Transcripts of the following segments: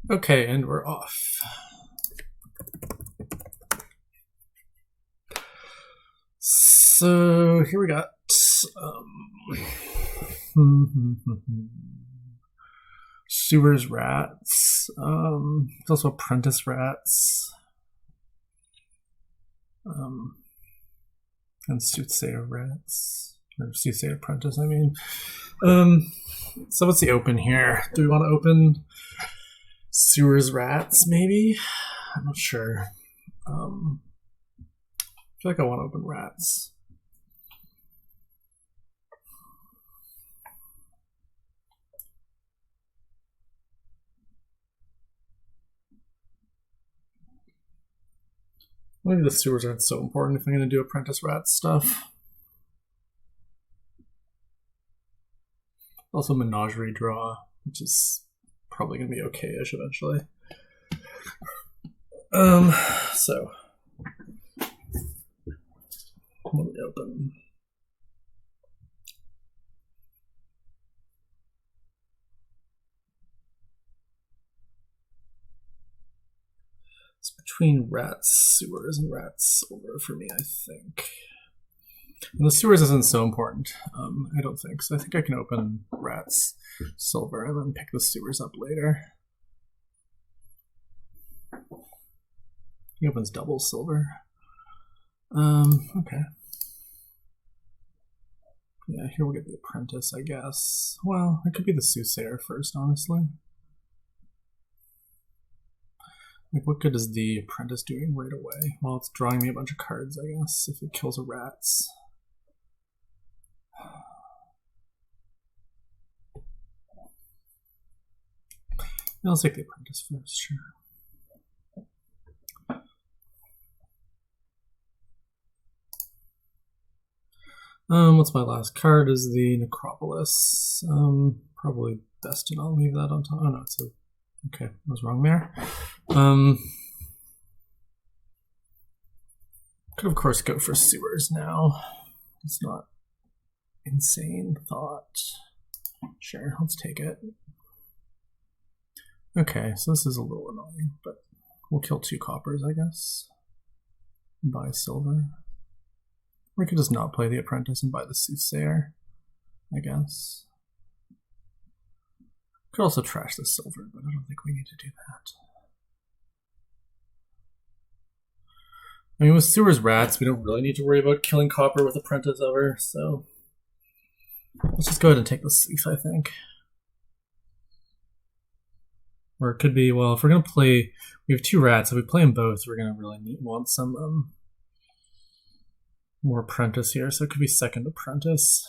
Okay, and we're off. So here we got Sewers rats. There's also apprentice rats. And soothsayer rats. Or soothsayer apprentice, I mean. So what's the open here? Do we want to open Sewers rats, maybe? I'm not sure. I feel like I want to open rats. Maybe the sewers aren't so important if I'm going to do apprentice rat stuff. Also menagerie draw, which is probably going to be okay-ish eventually. So let me open. It's between rats, sewers, and rats silver for me, I think. And the sewers isn't so important, I don't think. So I think I can open rats silver and then pick the sewers up later. He opens double silver. Okay. Yeah, here we'll get the apprentice, I guess. Well, it could be the soothsayer first, honestly. Like, what good is the apprentice doing right away? Well, it's drawing me a bunch of cards, I guess, if it kills a rats. I'll take the apprentice first, sure. What's my last card? Is the Necropolis. Probably best to not leave that on top. Oh no, it's a... Okay, I was wrong there. Could of course go for sewers now. It's not insane thought. Sure, let's take it. Okay, so this is a little annoying, but we'll kill 2 coppers, I guess. Buy silver. Or we could just not play the apprentice and buy the soothsayer, I guess. Could also trash the silver, but I don't think we need to do that. I mean, with sewers rats, we don't really need to worry about killing copper with apprentice ever, so let's just go ahead and take the sooth, I think. Or it could be, well, if we're going to play, we have 2 rats, if we play them both, we're going to really want some more apprentice here, so it could be second apprentice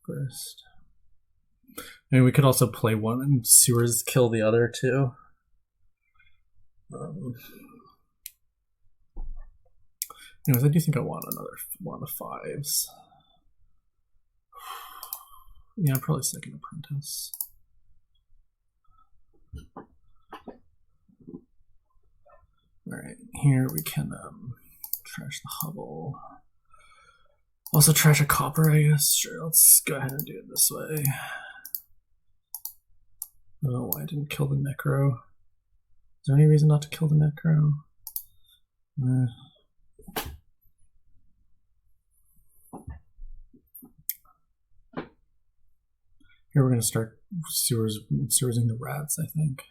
first. I mean, we could also play one and sewers kill the other too. Anyways, I do think I want another one of 5s. Yeah, probably second apprentice. Alright, here we can trash the hovel. Also trash a copper, I guess. Sure, let's go ahead and do it this way. I don't know why I didn't kill the necro. Is there any reason not to kill the necro? Here we're going to start sewersing the rats, I think.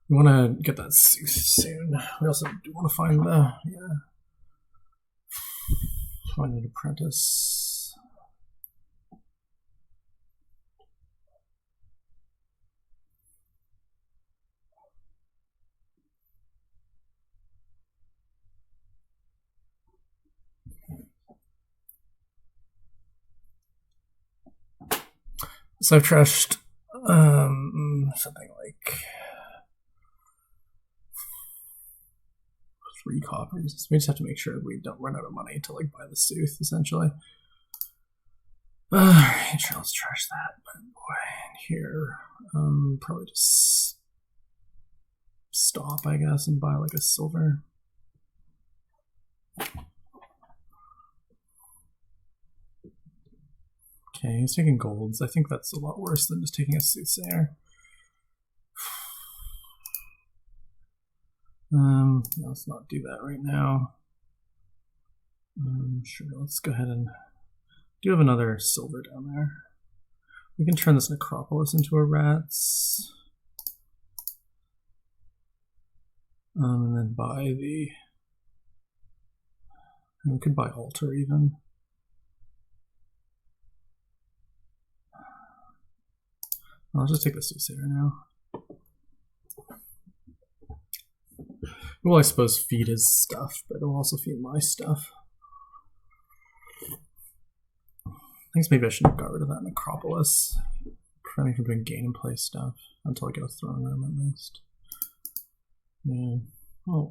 We want to get that soon. We also do want to find the, find an apprentice. So I've trashed something like 3 coppers. So we just have to make sure we don't run out of money to like buy the sooth, essentially. Alright, sure, let's trash that. But boy, here, probably just stop, I guess, and buy like a silver. Okay, he's taking golds. I think that's a lot worse than just taking a soothsayer. Let's not do that right now. Sure, let's go ahead and do have another silver down there. We can turn this necropolis into a rats. And then buy the... And we could buy altar even. I'll just take the soothsayer now. Well, I suppose feed his stuff, but it'll also feed my stuff. I think maybe I should have got rid of that necropolis, preventing from doing gain and play stuff until I get a throne room at least. Yeah. Oh.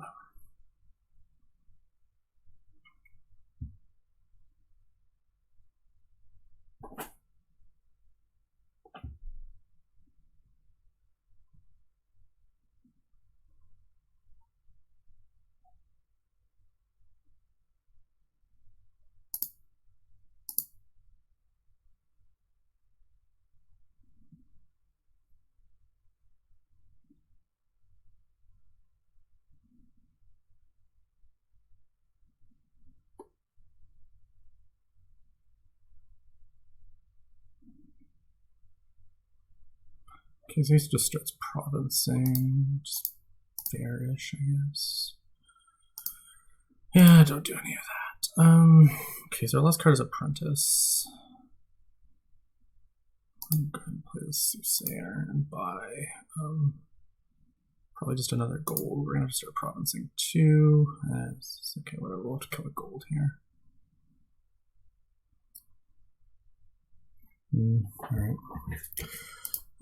Okay, so he just starts provincing, just fairish, I guess. Yeah, don't do any of that. Okay, so our last card is Apprentice. I'm going to play the Soothsayer and buy probably just another gold. We're going to have to start provincing too. Okay, whatever, we'll have to kill a gold here. Alright.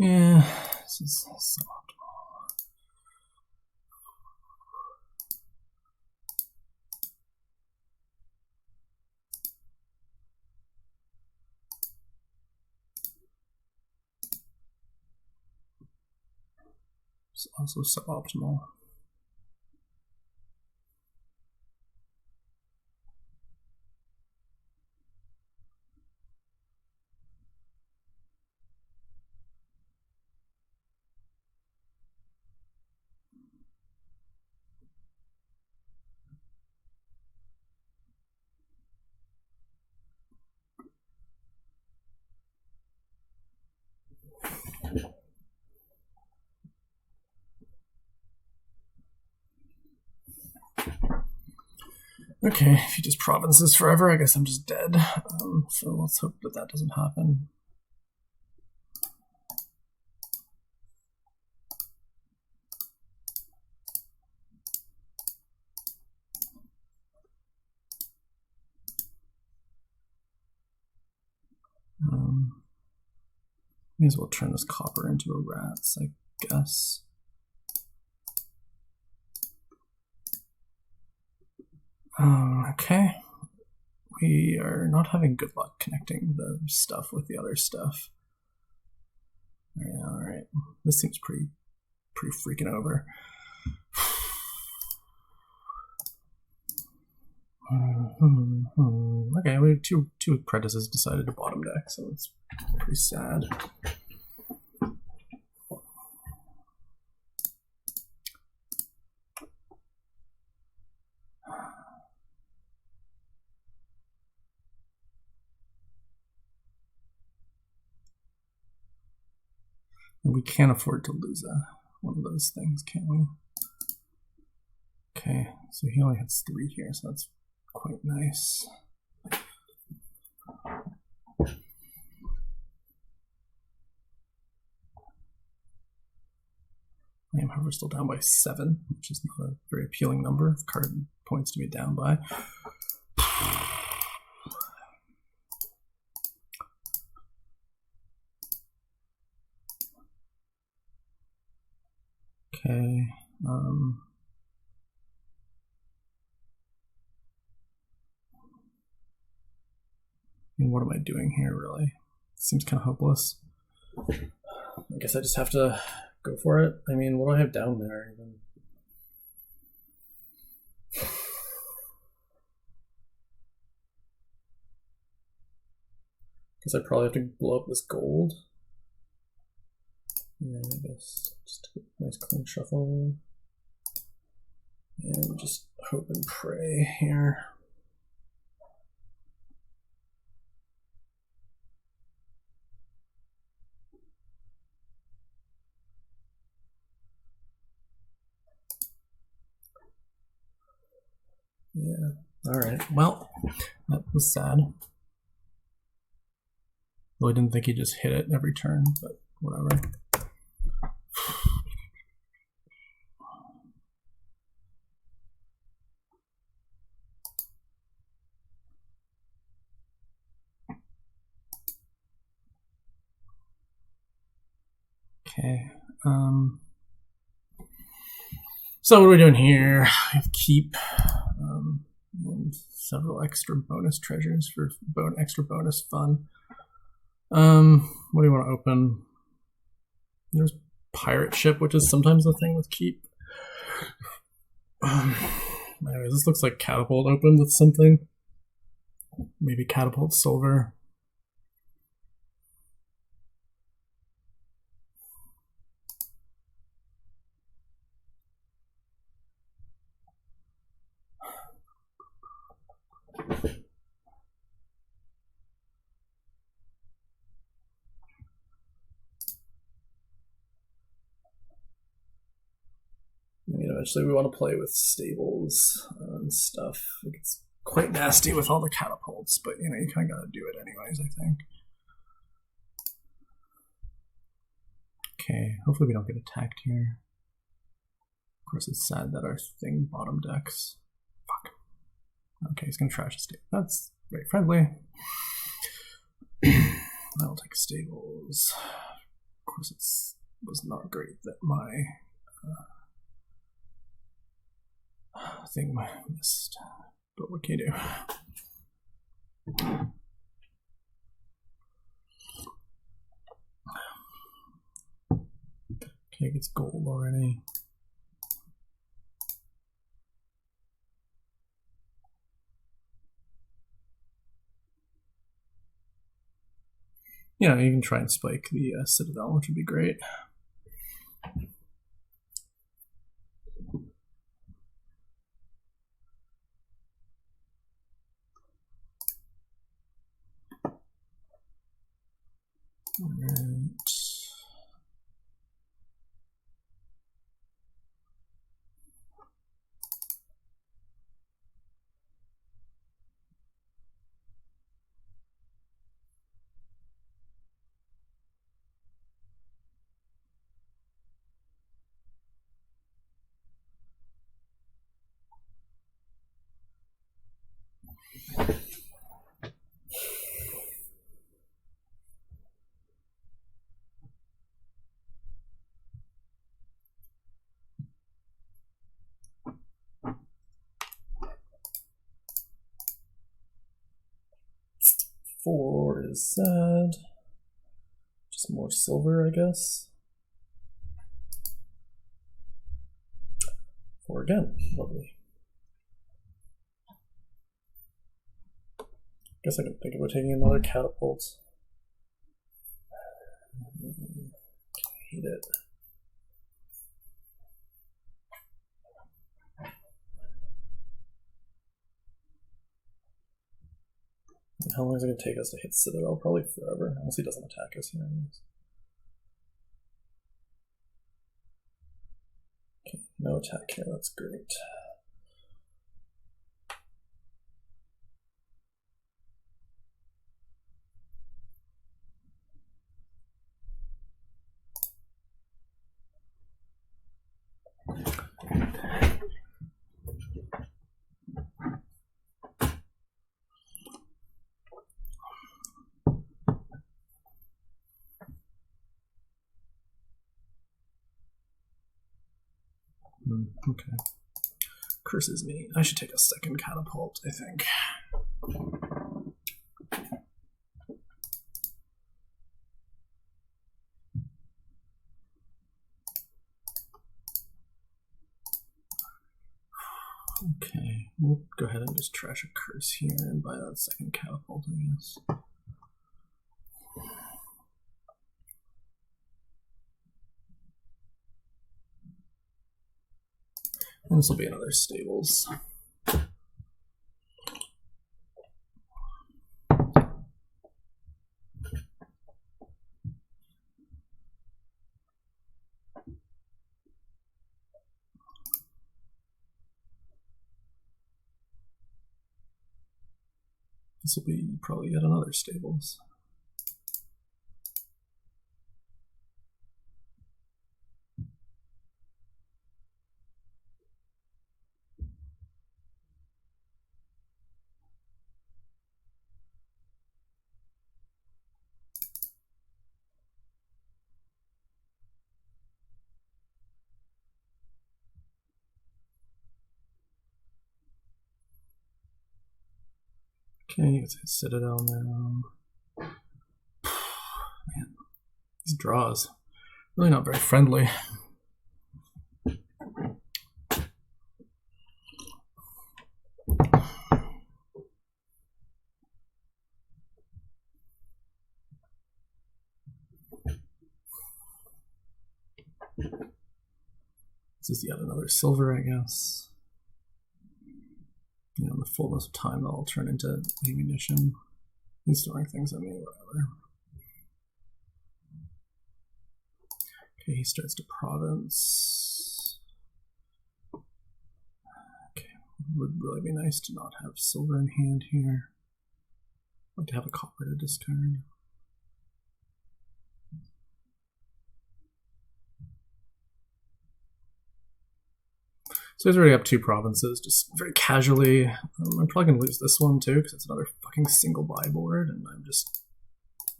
Yeah, this is suboptimal. It's also suboptimal. Okay, if he just provinces forever, I guess I'm just dead. So let's hope that that doesn't happen. May as well turn this copper into a rats, I guess. Okay. We are not having good luck connecting the stuff with the other stuff. Yeah, alright. This seems pretty freaking over. Okay, we have two apprentices decided to bottom deck, so it's pretty sad. And we can't afford to lose one of those things, can we? Okay, so he only has 3 here, so that's quite nice. I am, however, still down by 7, which is not a very appealing number of card points to be down by. Okay. What am I doing here, really? Seems kind of hopeless. I guess I just have to go for it. I mean, what do I have down there even? Because I probably have to blow up this gold. And I guess just a nice clean shuffle. And just hope and pray here. Yeah, all right. Well, that was sad. Really didn't think he just hit it every turn, but whatever. Okay. So what are we doing here? I have keep and several extra bonus treasures for extra bonus fun. What do you want to open? There's pirate ship, which is sometimes the thing with keep. Anyway, this looks like catapult opened with something. Maybe catapult silver. Eventually we want to play with stables and stuff. It's quite nasty with all the catapults, but you kind of got to do it anyways, I think. Okay, hopefully we don't get attacked here. Of course, it's sad that our thing bottom decks. Fuck. Okay, he's gonna trash a stable. That's very friendly. I'll take stables. Of course, it was not great that my thing missed, but what can you do? Okay, it's gold already. Yeah, you can try and spike the Citadel, which would be great. All right. Four is sad. Just more silver, I guess. Four again. Lovely. Guess I can think about taking another catapult. Hate it. How long is it going to take us to hit Citadel? Probably forever, unless he doesn't attack us here. Okay, no attack here, that's great. Okay. Curses me. I should take a second catapult, I think. Okay, we'll go ahead and just trash a curse here and buy that second catapult, I guess. And this will be another stables. This will be probably yet another stables. Okay, it's a Citadel now. Man, these draws, really not very friendly. This is yet another silver, I guess. You know, in the fullness of time, they'll turn into ammunition. He's throwing things at me, whatever. Okay, he starts to province. Okay, would really be nice to not have silver in hand here. I'd like to have a copper to discard. So he's already up 2 provinces, just very casually. I'm probably going to lose this one too, because it's another fucking single buy board, and I'm just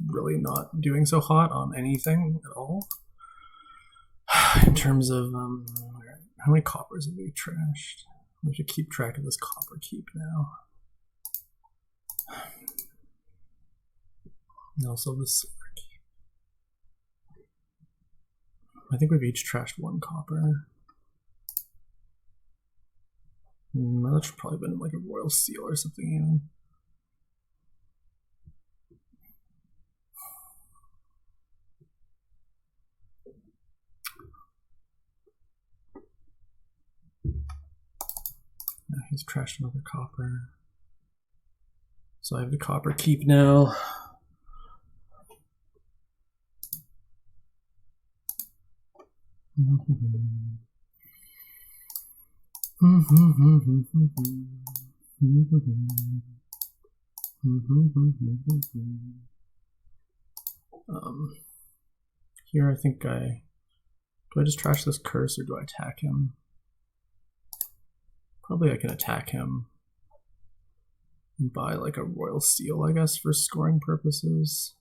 really not doing so hot on anything at all. In terms of, how many coppers have we trashed? We should keep track of this copper keep now. And also this silver keep. I think we've each trashed 1 copper. That should probably been like a royal seal or something even. Now he's trashed another copper. So I have the copper keep now. Here I think do I just trash this curse or do I attack him? Probably I can attack him and buy like a royal seal, I guess, for scoring purposes.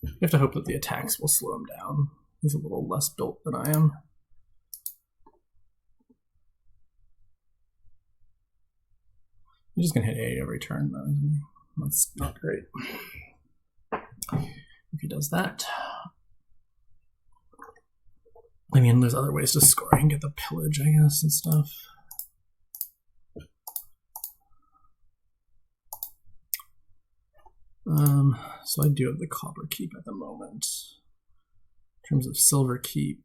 You have to hope that the attacks will slow him down. He's a little less built than I am. He's just gonna hit 8 every turn though, isn't he? That's not great. If he does that. I mean, there's other ways to score. I can get the pillage, I guess, and stuff. So I do have the copper keep at the moment. In terms of silver keep,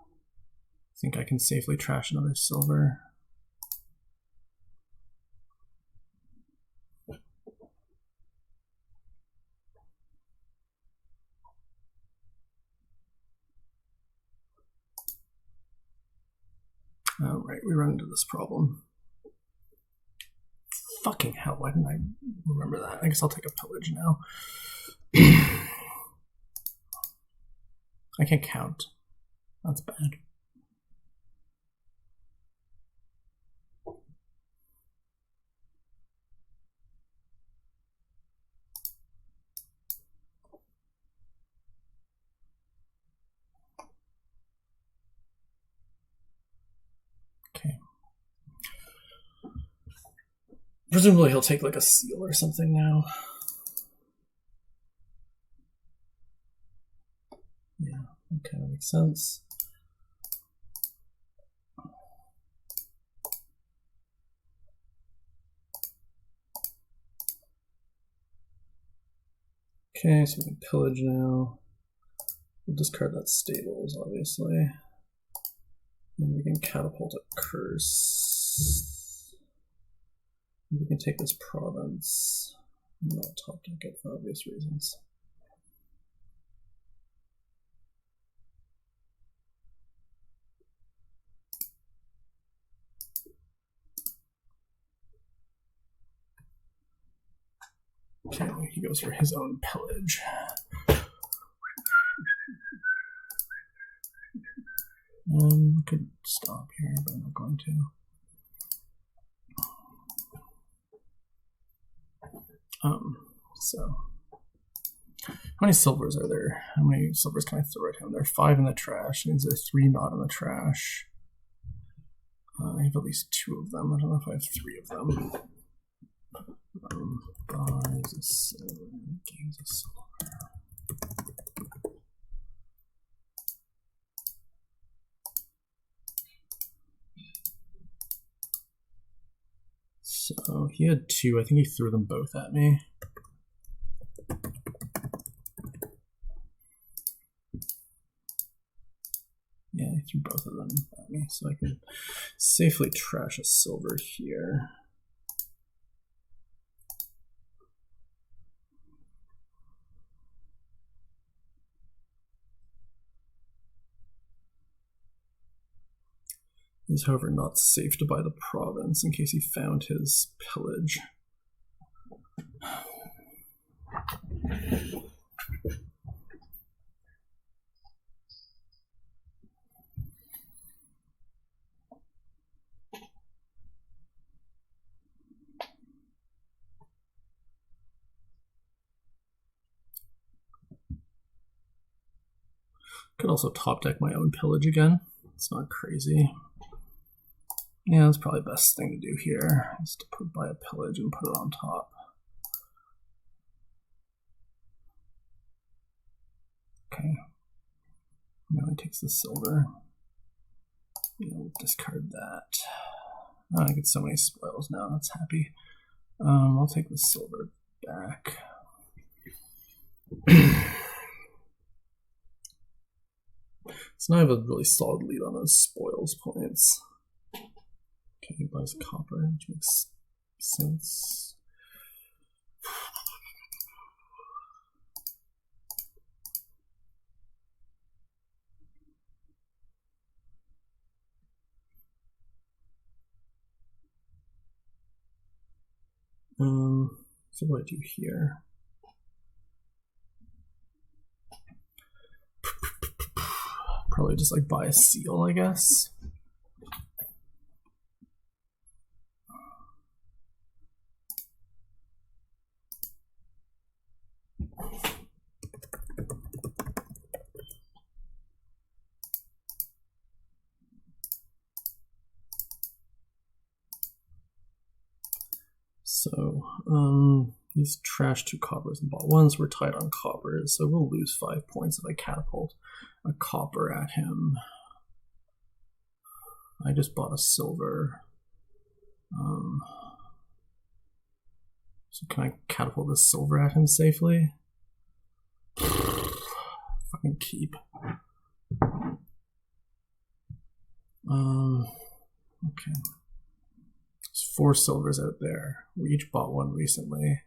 I think I can safely trash another silver. Oh, right, we run into this problem. Fucking hell, why didn't I remember that? I guess I'll take a pillage now. I can't count. That's bad. Okay. Presumably he'll take like a seal or something now. Yeah, okay, that makes sense. Okay, so we can pillage now. We'll discard that stables, obviously. And we can catapult a curse. We can take this province. Not top deck it for obvious reasons. Okay, he goes for his own pillage. I could stop here, but I'm not going to. So how many silvers are there? How many silvers can I throw at him? There are 5 in the trash. It means there's 3 not in the trash. I have at least 2 of them. I don't know if I have 3 of them. Buys a silver, gains a silver. So he had 2. I think he threw them both at me. Yeah, he threw both of them at me, so I can safely trash a silver here. It is, however, not safe to buy the province in case he found his pillage. Could also top deck my own pillage again. It's not crazy. Yeah, that's probably the best thing to do here, is to buy a pillage and put it on top. Okay. Now he takes the silver. We'll discard that. Oh, I get so many spoils now, that's happy. I'll take the silver back. So now I have a really solid lead on those spoils points. Okay, he buys copper, which makes sense. So what do I do here? Probably just like buy a seal, I guess. So he's trashed 2 coppers and bought 1, so we're tied on coppers, so we'll lose 5 points if I catapult a copper at him. I just bought a silver. So can I catapult this silver at him safely? Fucking keep. Okay. There's 4 silvers out there. We each bought 1 recently.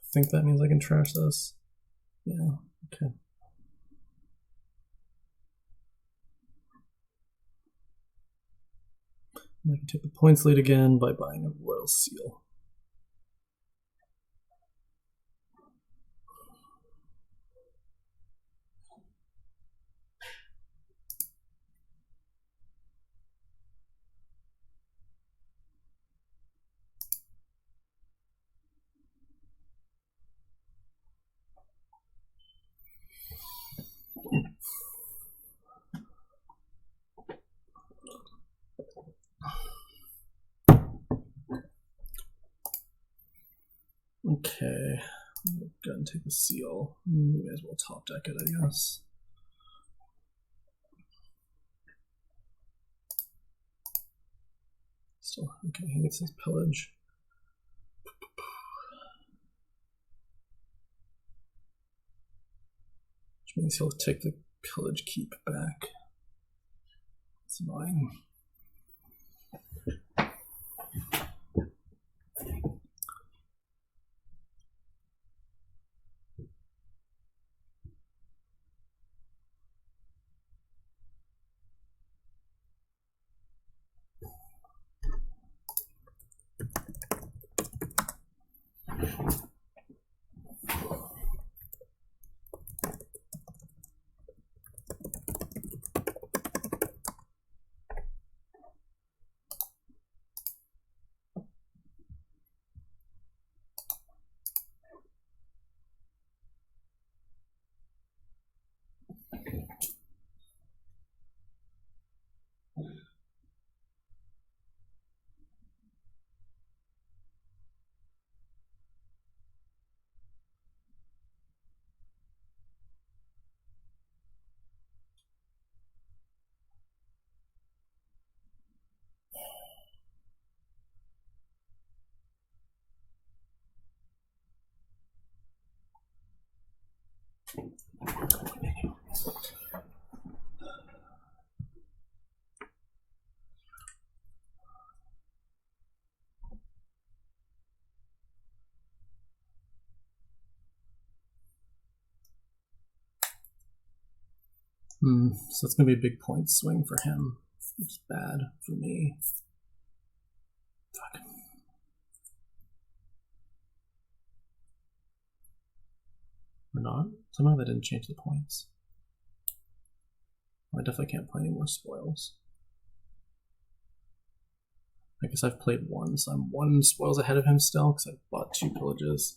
I think that means I can trash this. Yeah, okay. And I can take the points lead again by buying a royal seal. Okay, we'll go and take the seal. We may as well top deck it, I guess. still. Okay, he gets his pillage. Which means he'll take the pillage keep back. It's annoying. So it's going to be a big point swing for him. It's bad for me. Fuck. Or not? Somehow that didn't change the points. I definitely can't play any more spoils. I guess I've played one, so I'm 1 spoils ahead of him still, because I've bought 2 pillages.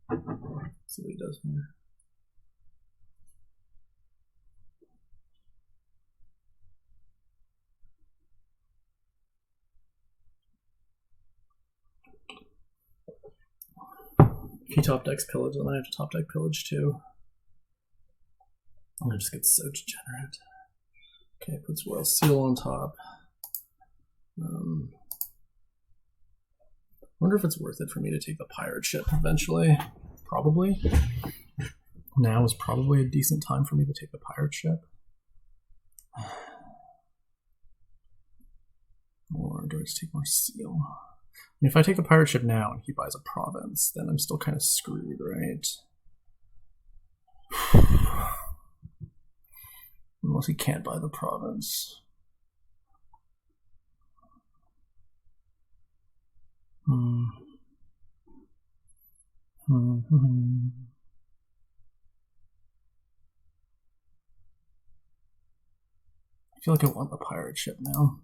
Let's see what he does here. If he top decks pillage, then I have to top deck pillage too. I'm gonna just get so degenerate. Okay, puts Royal Seal on top. Wonder if it's worth it for me to take the pirate ship eventually. Probably. Now is probably a decent time for me to take the pirate ship. Or do I just take more seal? And if I take the pirate ship now and he buys a province, then I'm still kind of screwed, right? Unless he can't buy the province. I feel like I want the pirate ship now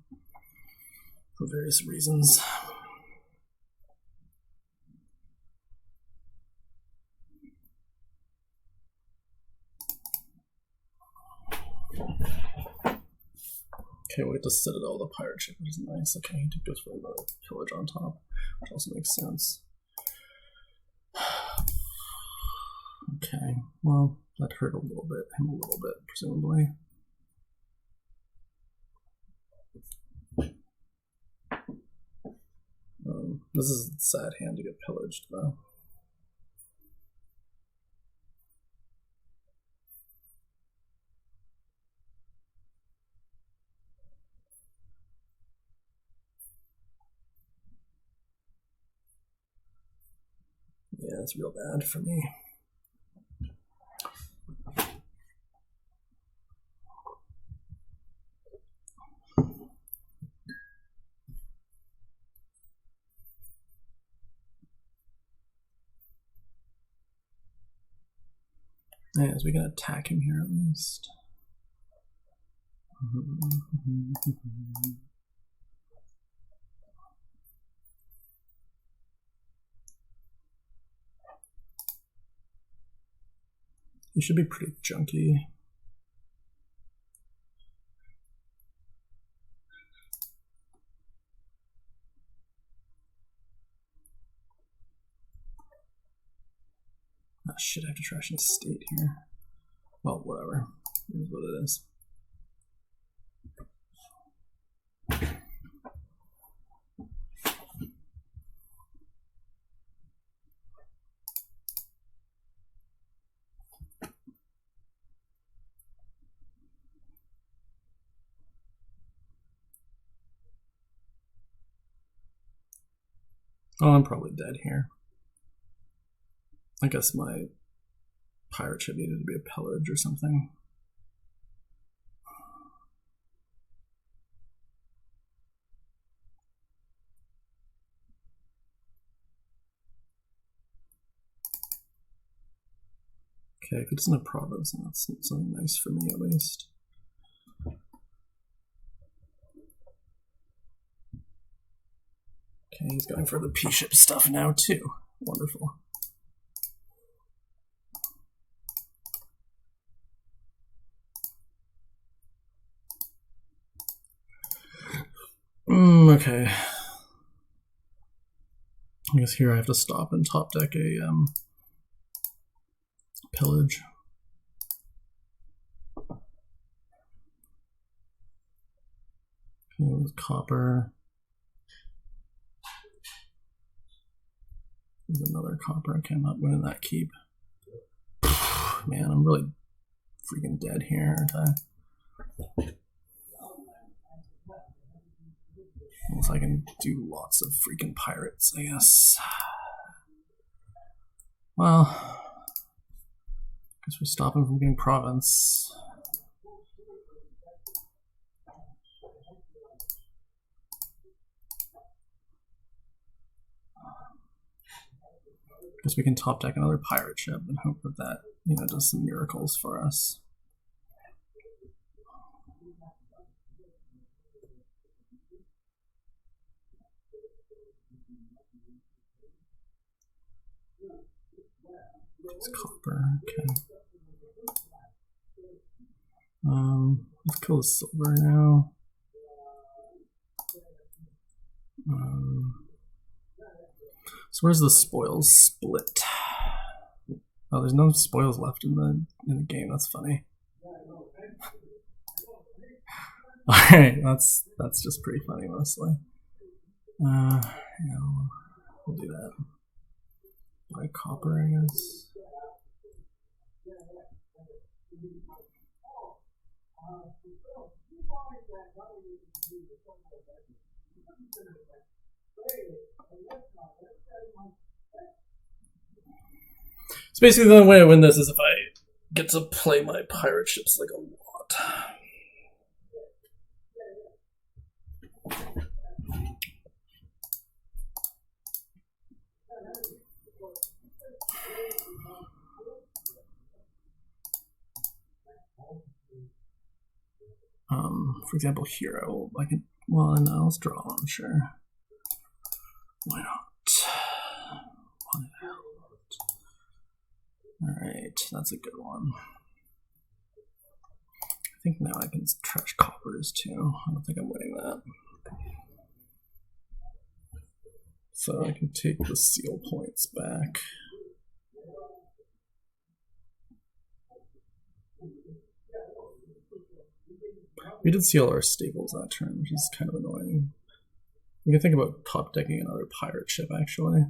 for various reasons. Okay, we get to Citadel the pirate ship, which is nice. Okay, he took us for the pillage on top, which also makes sense. Okay, well, that hurt him a little bit, presumably. This is a sad hand to get pillaged, though. Yeah, it's real bad for me. Yeah, so we can attack him here at least. He should be pretty junky. Oh shit, I have to trash his state here. Well, whatever. It is what it is. Oh, I'm probably dead here. I guess my pirate ship needed to be a pillage or something. Okay, if it doesn't have province, then that's something nice for me at least. Okay, he's going for the P-ship stuff now too. Wonderful. Okay. I guess here I have to stop and top deck a pillage. Okay, copper. There's another copper. Okay, I'm not winning that keep. Man, I'm really freaking dead here, aren't I? Unless I can do lots of freaking pirates, I guess. Well, I guess we stop him from getting province. Guess we can top deck another pirate ship and hope that that, you know, does some miracles for us. It's copper, okay. Let's kill the silver now. So where's the spoils split? Oh, there's no spoils left in the game. That's funny. Alright, that's just pretty funny mostly. Yeah, we'll do that. Buy copper, I guess. So basically the only way I win this is if I get to play my pirate ships like a lot. For example, here I can, well, no, let's draw one, sure. Why not? Why the hell not? Alright, that's a good one. I think now I can trash coppers too. I don't think I'm winning that. So I can take the seal points back. We did seal our staples that turn, which is kind of annoying. We can think about top decking another pirate ship, actually.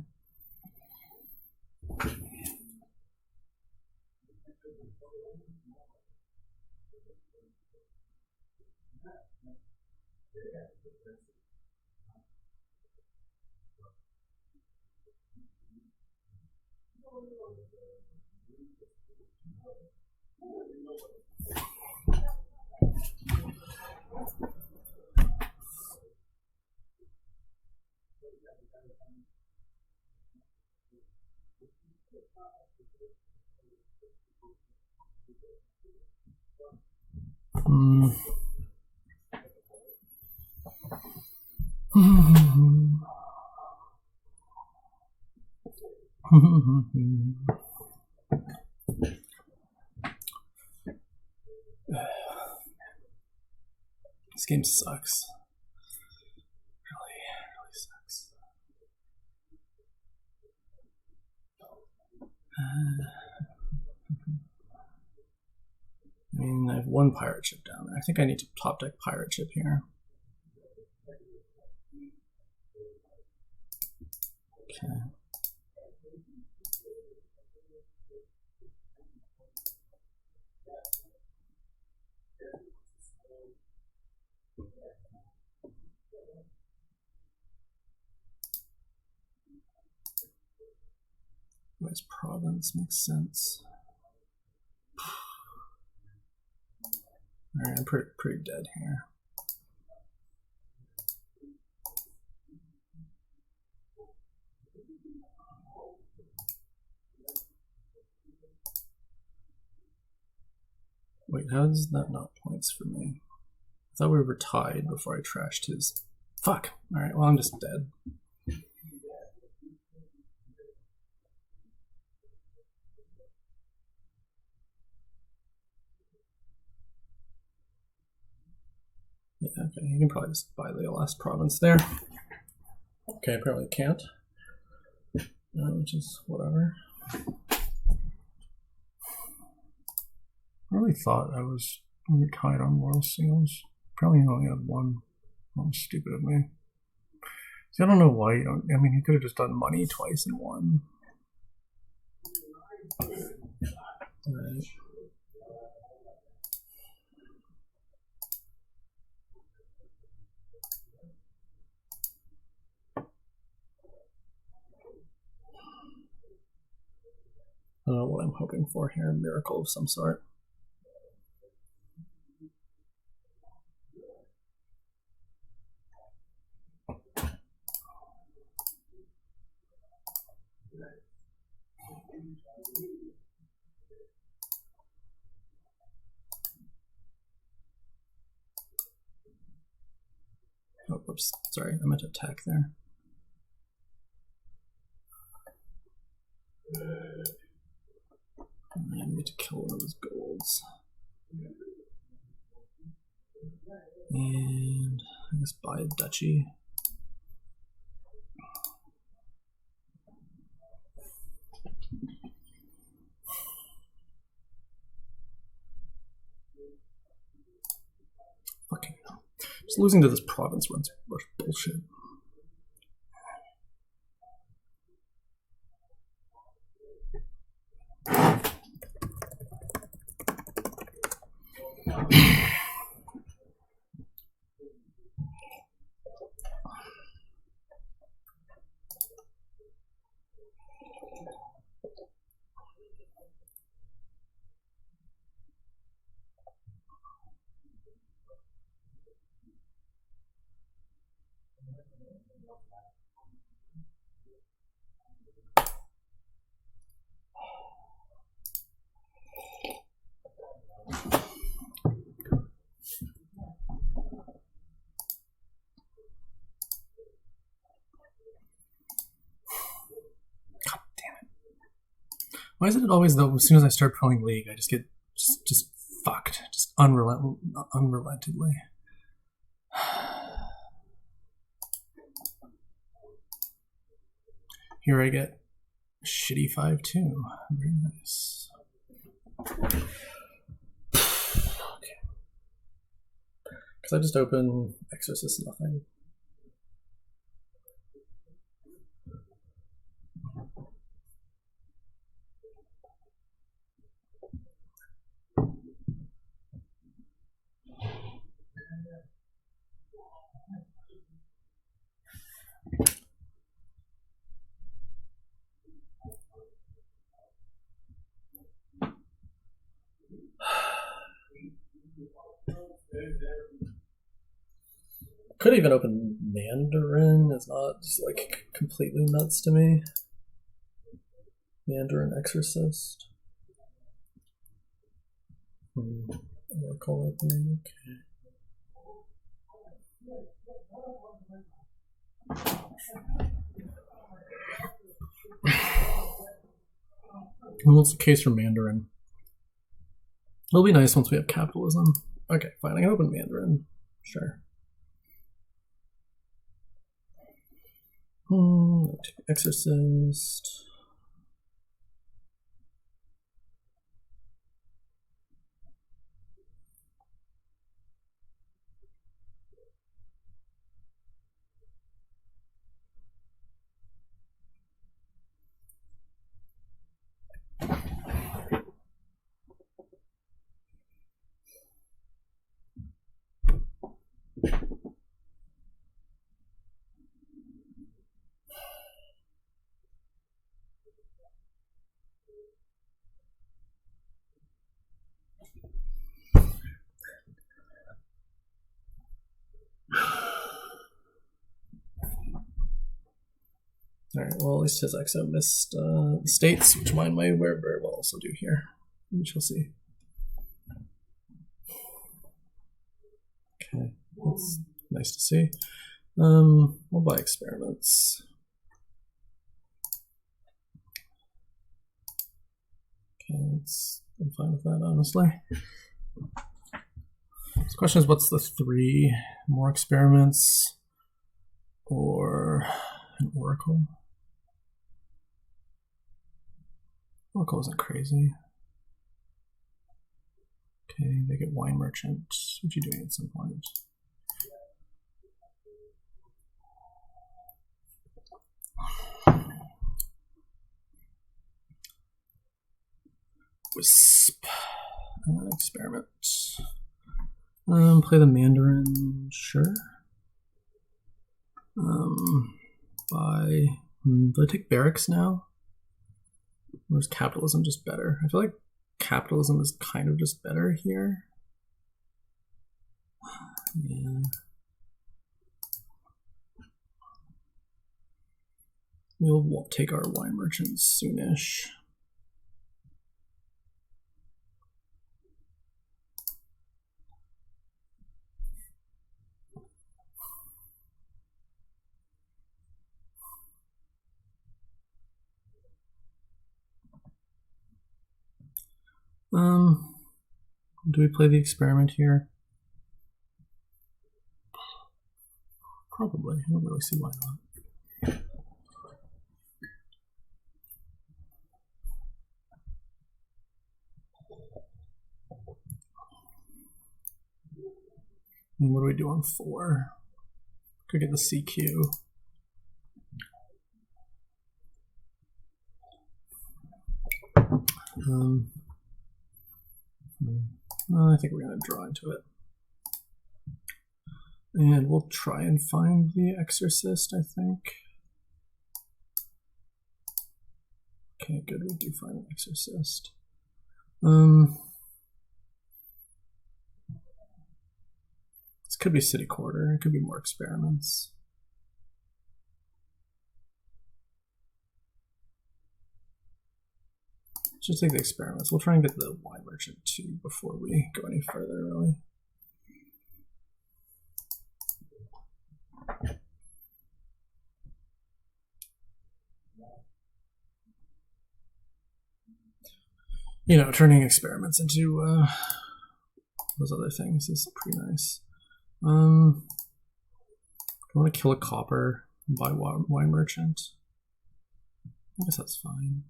This game sucks. Really sucks. I mean, I have one pirate ship down there. I think I need to top deck pirate ship here. Okay. Vice province makes sense. Alright, I'm pretty dead here. Wait, how is that not points for me? I thought we were tied before I trashed his. Fuck. Alright, well, I'm just dead. Yeah, okay, you can probably just buy the last province there. Okay, apparently can't. Which is whatever. I really thought we were tied on Royal Seals. Probably only had one. That was stupid of me. See, I don't know why you don't. I mean, you could have just done money twice in one. Alright. I don't know what I'm hoping for here. A miracle of some sort. Oh, whoops. Sorry, I meant to attack there. I need to kill one of those golds. And I guess buy a duchy. Fucking hell. Just losing to this province runs bullshit. Why is it always though? As soon as I start playing League, I just get just fucked, just unrelentingly. Here I get shitty 5-2. Very nice. Okay. Because I just open Exorcist nothing. Could even open Mandarin. It's not just like completely nuts to me. Mandarin Exorcist. Oracle opening. Okay. What's the case for Mandarin? It'll be nice once we have capitalism. Okay, fine. I can open Mandarin. Sure. Exorcist. Alright, well, at least his exo missed states, which mine may very well also do here. We shall see. Okay, that's nice to see. We'll buy experiments. Okay, I'm fine with that, honestly. So the question is, what's the 3 more experiments or an oracle? Oracle isn't crazy. Okay, they get wine merchant. What are you doing at some point? Wisp. Experiment. Play the Mandarin, sure. Do I take barracks now? Or is capitalism just better? I feel like capitalism is kind of just better here. Yeah. We'll take our wine merchants soonish. Do we play the experiment here? Probably. I don't really see why not. And what do we do on 4? Could get the CQ. I think we're going to draw into it. And we'll try and find the exorcist, I think. Okay, good, we do find an exorcist. This could be city quarter, it could be more experiments. Let's just take the experiments. We'll try and get the wine merchant too before we go any further, really. You know, turning experiments into those other things is pretty nice. I want to kill a copper and buy wine merchant. I guess that's fine.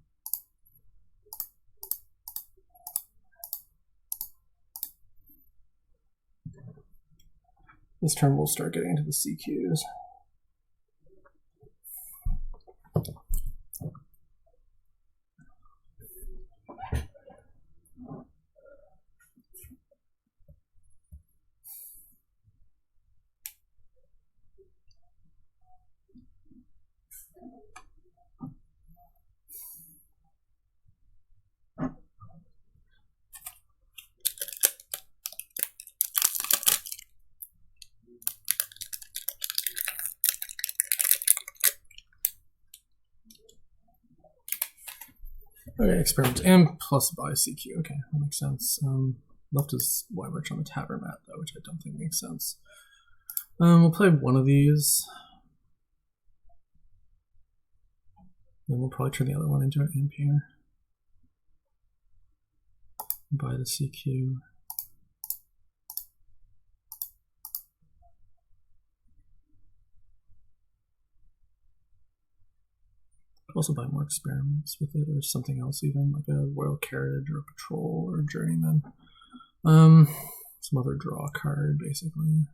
This turn we'll start getting into the CQs. Okay, experiment and plus buy CQ. Okay, that makes sense. Left is wine merchant on the tavern mat though, which I don't think makes sense. We'll play one of these. Then we'll probably turn the other one into an imp here. Buy the CQ. Also buy more experiments with it, or something else, even like a royal carriage or a patrol or a journeyman. Some other draw card, basically.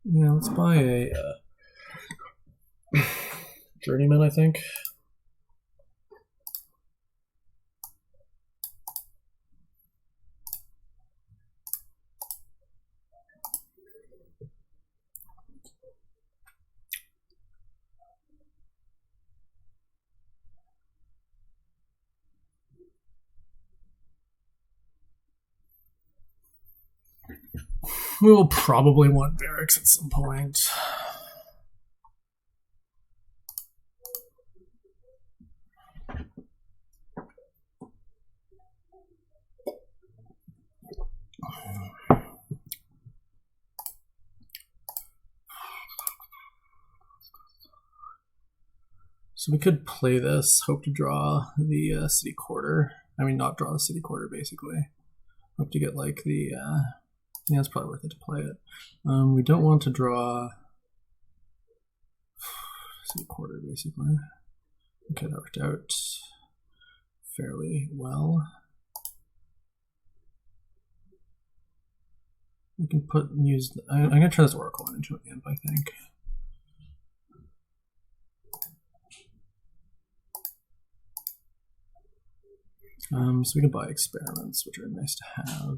Yeah, let's buy a journeyman, I think. We will probably want barracks at some point. So we could play this, hope to draw the city quarter. I mean, not draw the city quarter, basically. Hope to get like the, yeah, it's probably worth it to play it. We don't want to draw city quarter, basically. Okay, that worked out fairly well. We can use, I'm gonna turn this oracle into an imp, I think. So we can buy experiments, which are nice to have.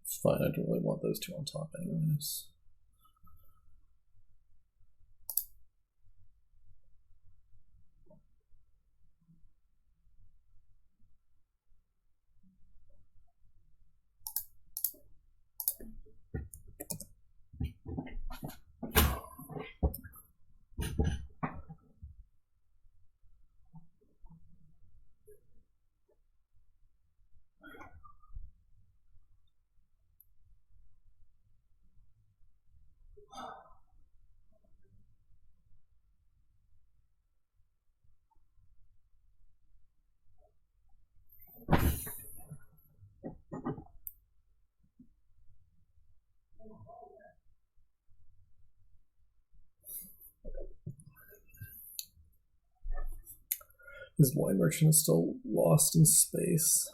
It's fine, I don't really want those two on top anyways. His wine merchant is still lost in space.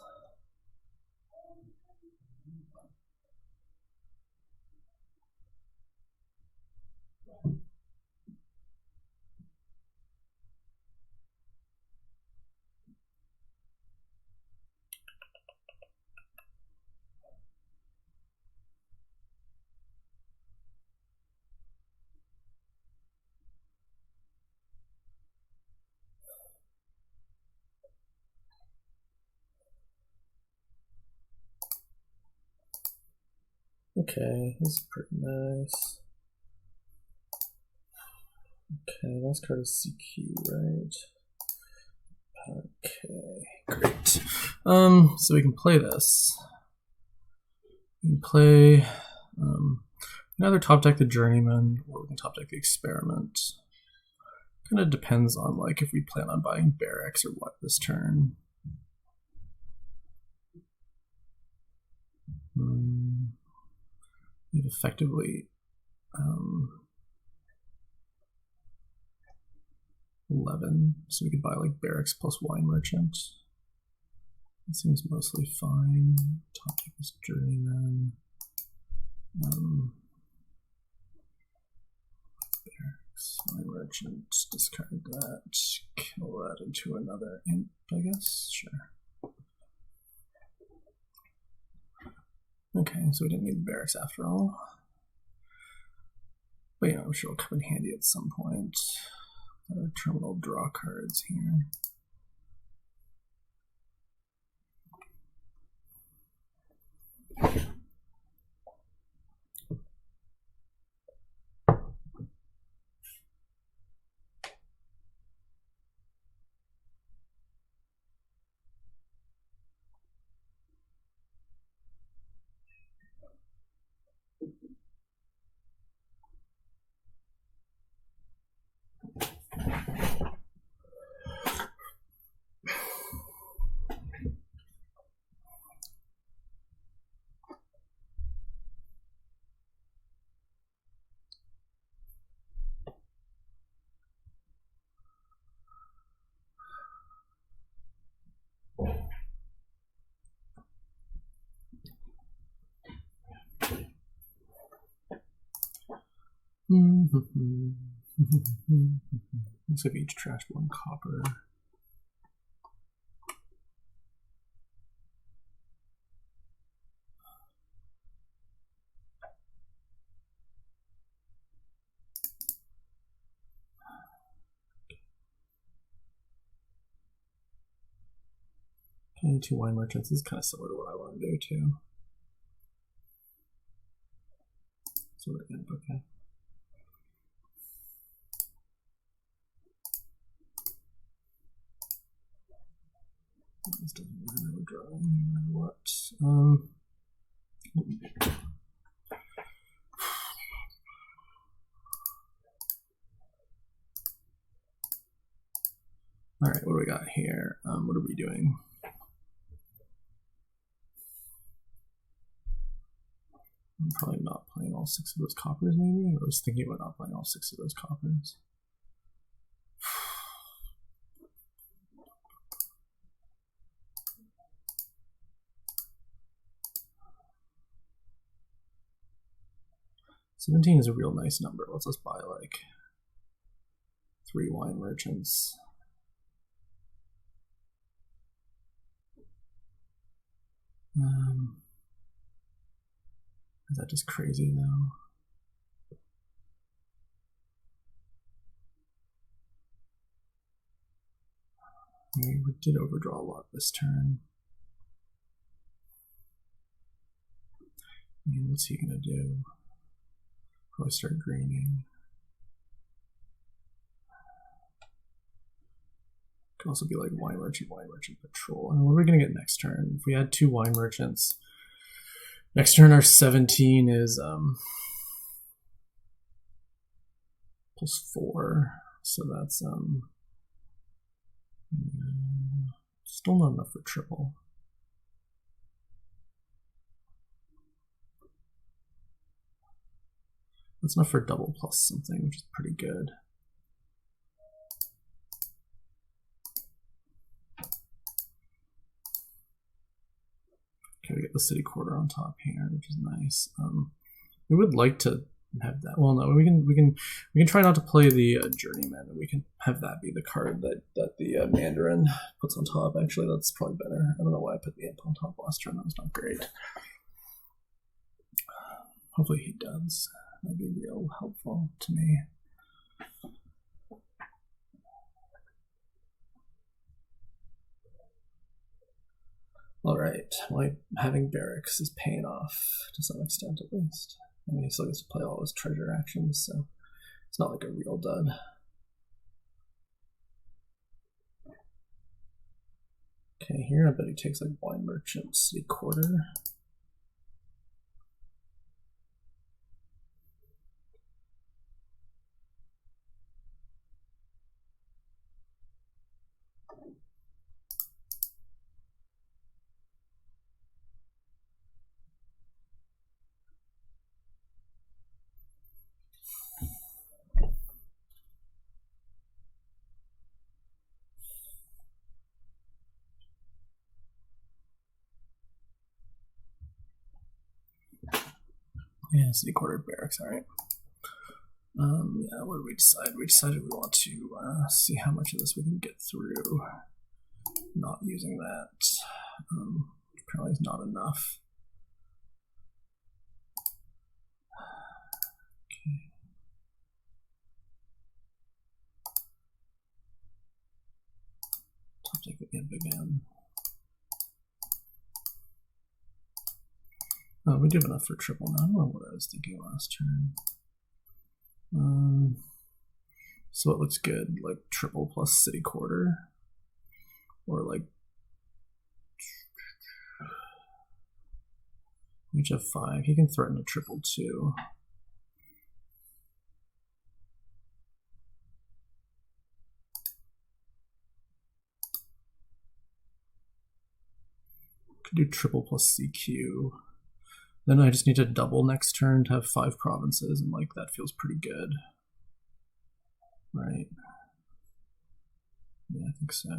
Okay, this is pretty nice. Okay, last card is CQ, right? Okay, great. So we can play this. We can play either top deck the Journeyman or we can top deck the Experiment. Kind of depends on like if we plan on buying barracks or what this turn. We've effectively 11, so we could buy like barracks plus wine merchant. It seems mostly fine. Top deck is Journeyman. Barracks, wine merchant, discard that, kill that into another imp, I guess. Sure. Okay, so we didn't need the barracks after all. But yeah, I'm sure it'll come in handy at some point. Terminal draw cards here. Looks like we each trashed 1 copper. Okay, 2 wine merchants. This is kind of similar to what I want to do too. So we're in, okay. This doesn't matter, we're drawing no matter what. All right, what do we got here? What are we doing? I'm probably not playing all 6 of those coppers, maybe? I was thinking about not playing all 6 of those coppers. $17 is a real nice number. Let's just buy like 3 wine merchants. Is that just crazy though? We did overdraw a lot this turn. And what's he gonna do? Probably start greening. Could also be like wine merchant, patrol. And what are we gonna get next turn? If we had 2 wine merchants, next turn our 17 is +4, so that's still not enough for triple. That's enough for double plus something, which is pretty good. Okay, we get the city quarter on top here, which is nice. We would like to have that. Well, no, we can try not to play the journeyman, and we can have that be the card that the Mandarin puts on top. Actually, that's probably better. I don't know why I put the imp on top last turn. That was not great. Hopefully he does. That'd be real helpful to me. All right, my having barracks is paying off to some extent, at least. I mean, he still gets to play all his treasure actions, so it's not like a real dud. Okay, here I bet he takes like wine merchant, city quarter. Yeah, city quarter barracks, all right. Yeah, what did we decide? We decided we want to see how much of this we can get through not using that. Apparently it's not enough. Okay. Top deck with imp again. Oh, we do have enough for triple now. I don't know what I was thinking last turn. So it looks good, like triple plus city quarter, or like each have 5. He can threaten a triple too. Could do triple plus CQ. Then I just need to double next turn to have 5 provinces, and like that feels pretty good. Right. Yeah, I think so. I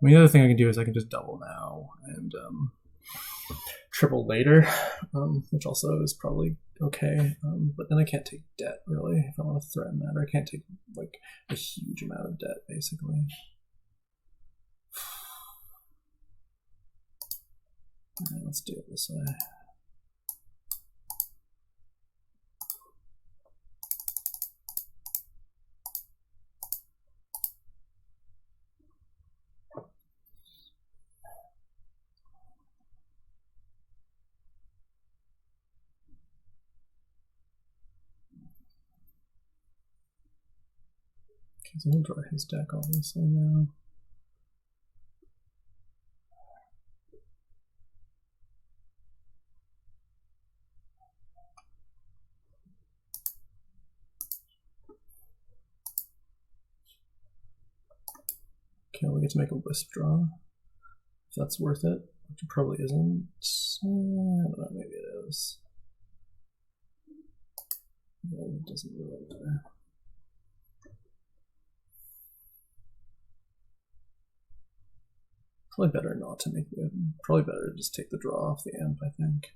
mean, the other thing I can do is I can just double now and triple later, which also is probably okay. But then I can't take debt, really, if I want to threaten that. Or I can't take, like, a huge amount of debt, basically. All right, let's do it this way. Okay, so he'll draw his deck, obviously, now. Okay, we get to make a wisp draw. If that's worth it, which it probably isn't. I don't know, maybe it is. No, it doesn't really matter. Probably better not to make it. Probably better to just take the draw off the amp, I think.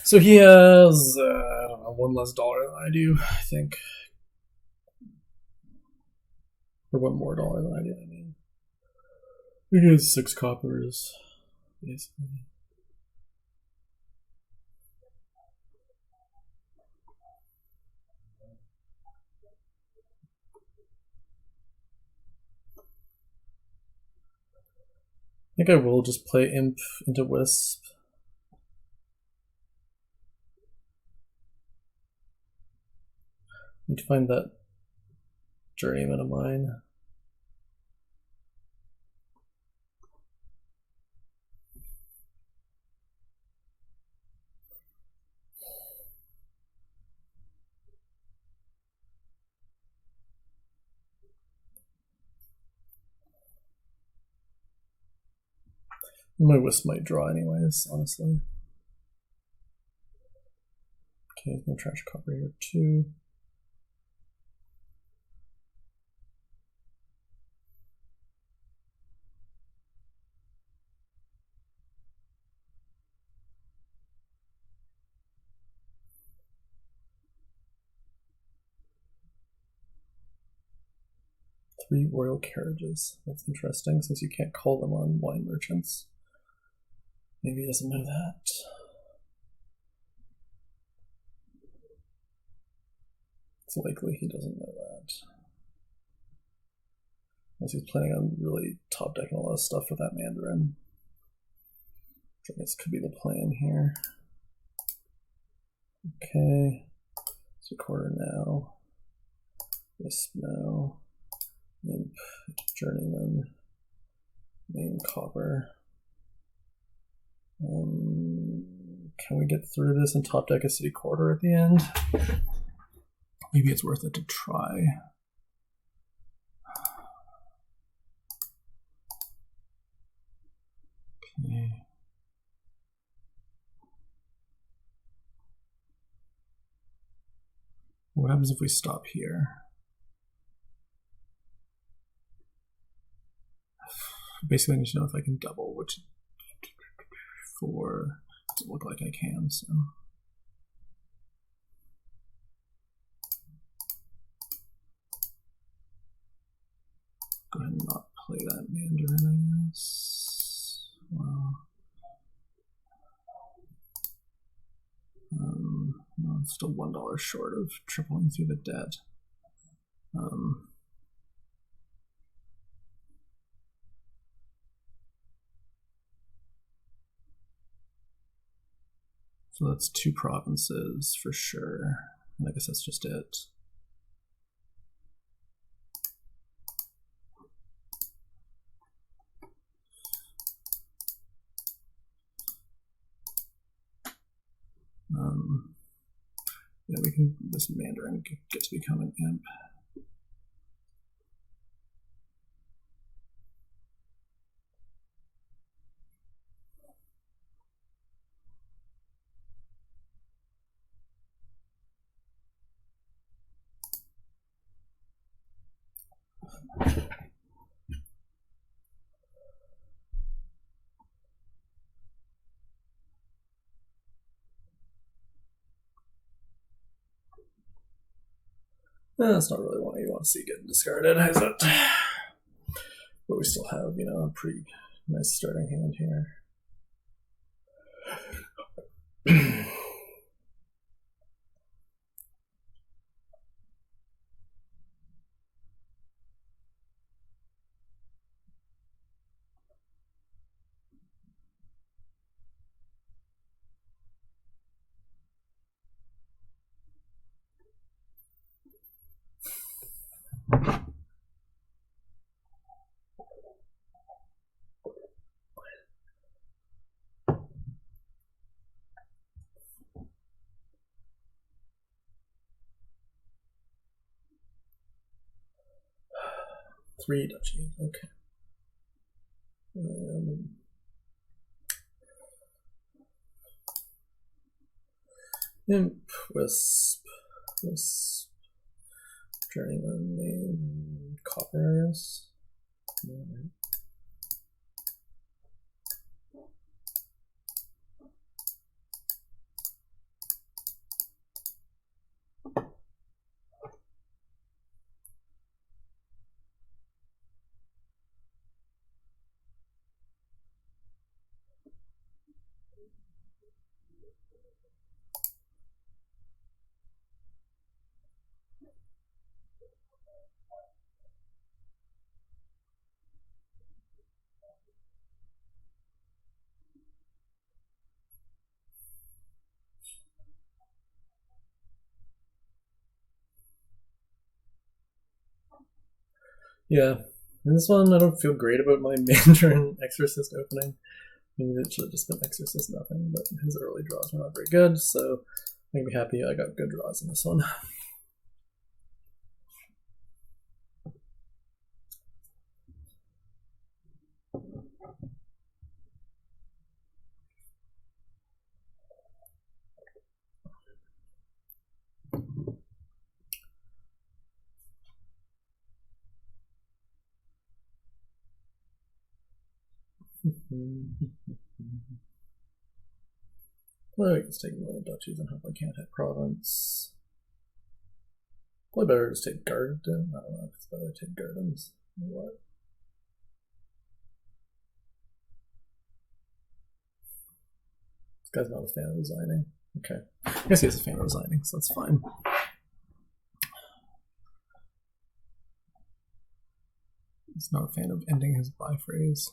So he has, I don't know, $1 less than I do, I think. Or $1 more than I do, I mean. He has 6 coppers, basically. I think I will just play Imp into Wisp. Need to find that journeyman of mine. My Wisp might draw anyways, honestly. Okay, no trash copper here too. Three royal carriages. That's interesting, since you can't call them on wine merchants. Maybe he doesn't know that. It's likely he doesn't know that. Unless he's planning on really top decking a lot of stuff with that Mandarin. So this could be the plan here. Okay. So quarter now. Wisp now. Imp, journeyman, main copper. Can we get through this and top deck a city quarter at the end? Maybe it's worth it to try. Okay. What happens if we stop here? Basically, I need to know if I can double, which for doesn't look like I can, so. Go ahead and not play that Mandarin, I guess. Wow. No, I'm still $1 short of tripling through the debt. So that's 2 provinces for sure. And I guess that's just it. Yeah, we can, this Mandarin get to become an imp. That's not really what you want to see getting discarded, is it? But we still have, you know, a pretty nice starting hand here. Three duchies, okay. Imp, wisp, journeyman name, copper, I guess. Right. Yeah, in this one I don't feel great about my Mandarin Exorcist opening. Maybe it should have just been Exorcist nothing, but his early draws were not very good, so I'm gonna be happy I got good draws in this one. Well, I can take away duchies and hope I can't hit province. Probably better to just take garden. I don't know if it's better to take gardens or what. This guy's not a fan of resigning. Okay. I guess he's a fan of resigning, so that's fine. He's not a fan of ending his buy phrase.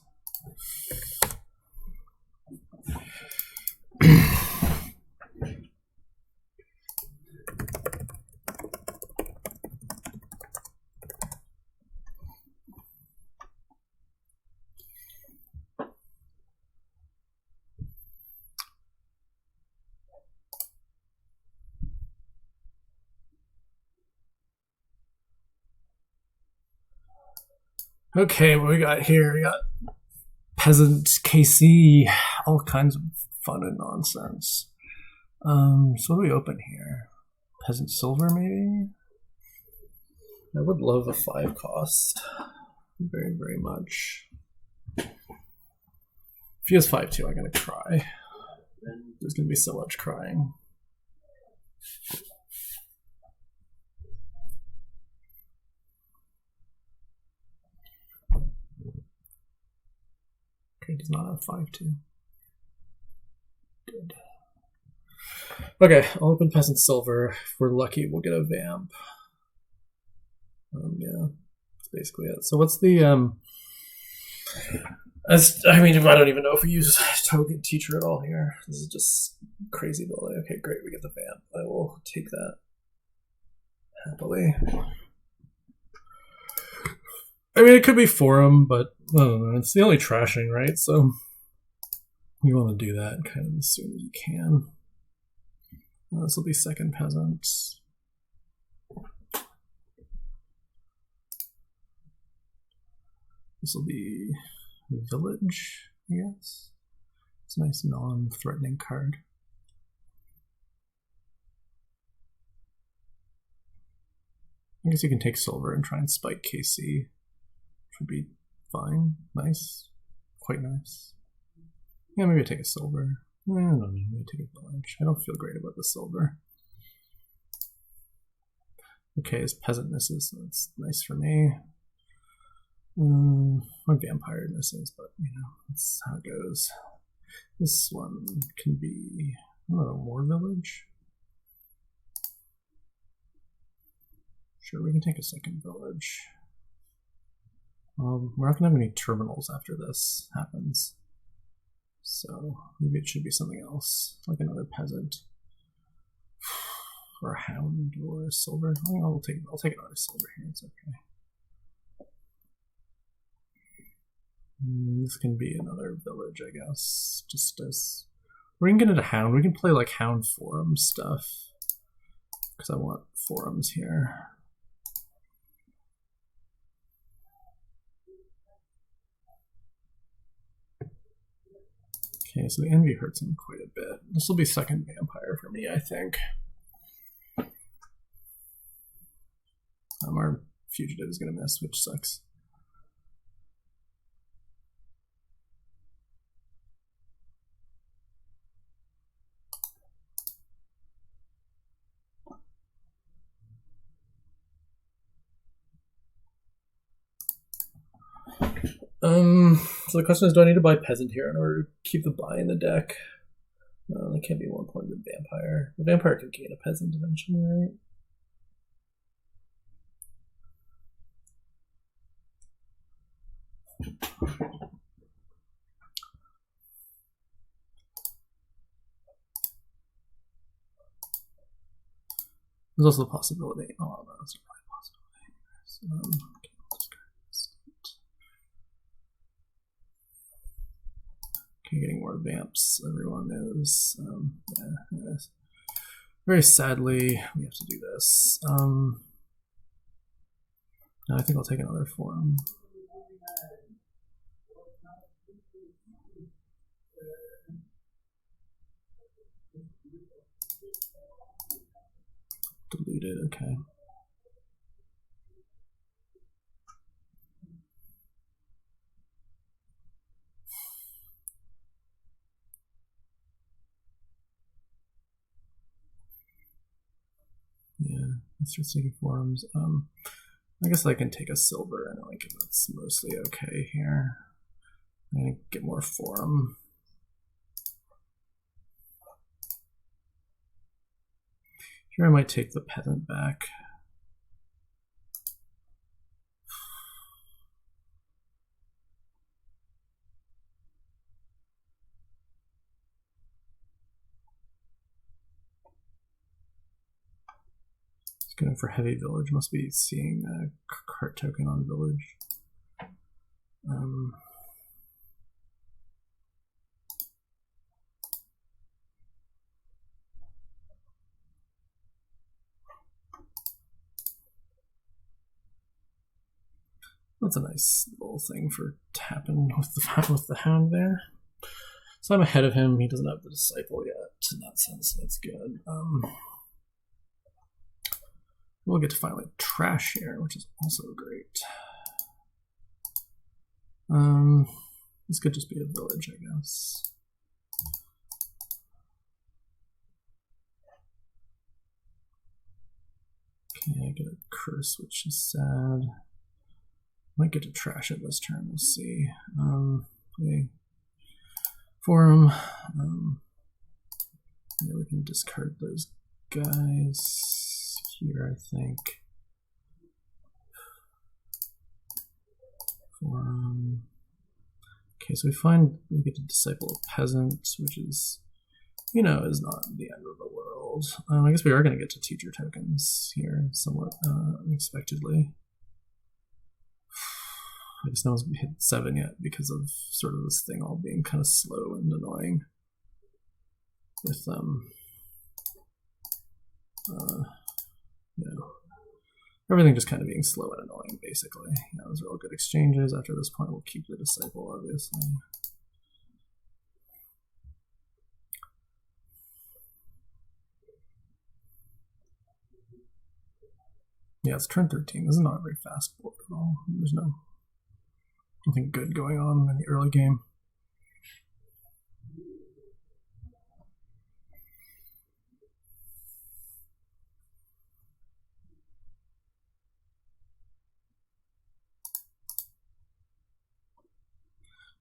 Okay, what we got here? We got peasant KC, all kinds of fun and nonsense. So what do we open here? Peasant silver, maybe? I would love a 5 cost. Very, very much. If he has 5-2, I'm gonna cry. There's gonna be so much crying. Okay, does not have 5-2. Good. Okay, I'll open peasant silver. If we're lucky, we'll get a vamp. Yeah, that's basically it. So what's the I mean, I don't even know if we use token teacher at all here. This is just crazy building. Okay, great, we get the vamp. I will take that happily. I mean, it could be forum, but I don't know. It's the only trashing, right? So you want to do that kind of as soon as you can. This will be second peasant. This will be village, I guess. It's a nice non-threatening card. I guess you can take silver and try and spike KC. Which would be fine. Nice. Quite nice. Yeah, maybe I take a silver. I don't know, maybe take a village. I don't feel great about the silver. Okay, his peasant misses, so that's nice for me. My vampire misses, but you know, that's how it goes. This one can be, I don't know, more village? Sure, we can take a second village. We're not going to have any terminals after this happens. So maybe it should be something else, like another peasant. Or a hound or a silver. I'll take another silver here, it's okay. This can be another village, I guess. Just as we can get into hound. We can play like hound forum stuff. Because I want forums here. Okay, so the envy hurts him quite a bit. This will be second vampire for me, I think. Our fugitive is going to miss, which sucks. So the question is, do I need to buy peasant here in order to keep the buy in the deck? No, that can't be more important than vampire. The vampire could gain a peasant eventually, right? There's also the possibility. Oh, no, that's not a possibility. Okay, getting more vamps, everyone knows. Yeah, very sadly, we have to do this. I think I'll take another forum. Deleted, okay. Yeah, let's just take forums. I guess I can take a silver and like it's mostly okay here. I'm gonna get more forum. Here I might take the peasant back. Going for heavy village, must be seeing a cart token on village. That's a nice little thing for tapping with the hound there. So I'm ahead of him. He doesn't have the disciple yet. In that sense, that's good. We'll get to finally trash here, which is also great. This could just be a village, I guess. Okay, I get a curse, which is sad. Might get to trash it this turn, we'll see. Okay. Forum. Yeah, we can discard those guys here, I think. Forum. Okay, so we get to disciple a peasant, which is, you know, is not the end of the world. I guess we are going to get to teacher tokens here, somewhat unexpectedly. I just know we hit 7 yet because of sort of this thing all being kind of slow and annoying. With you know, everything just kind of being slow and annoying, basically. You know, those are all good exchanges. After this point, we'll keep the disciple, obviously. Yeah, it's turn 13. This is not a very fast board at all. There's nothing good going on in the early game.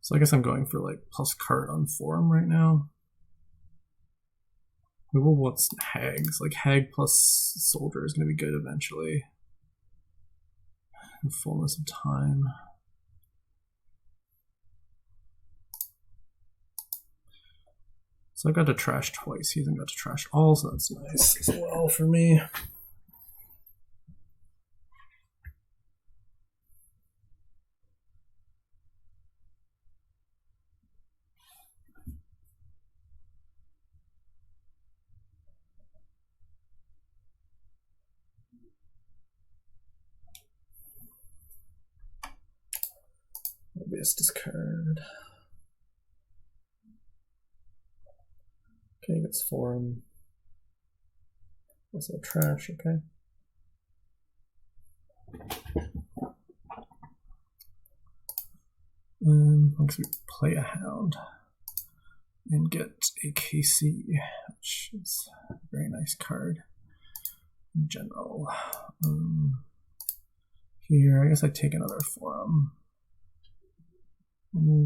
So I guess I'm going for like plus card on forum right now. We will want hags. Like hag plus soldier is going to be good eventually. In the fullness of time. So I've got to trash twice. He hasn't got to trash all, so that's nice as well for me. Obvious discard. Okay, gets forum. Also trash, okay. Once we play a hound and get a KC, which is a very nice card in general. Here, I guess I take another forum.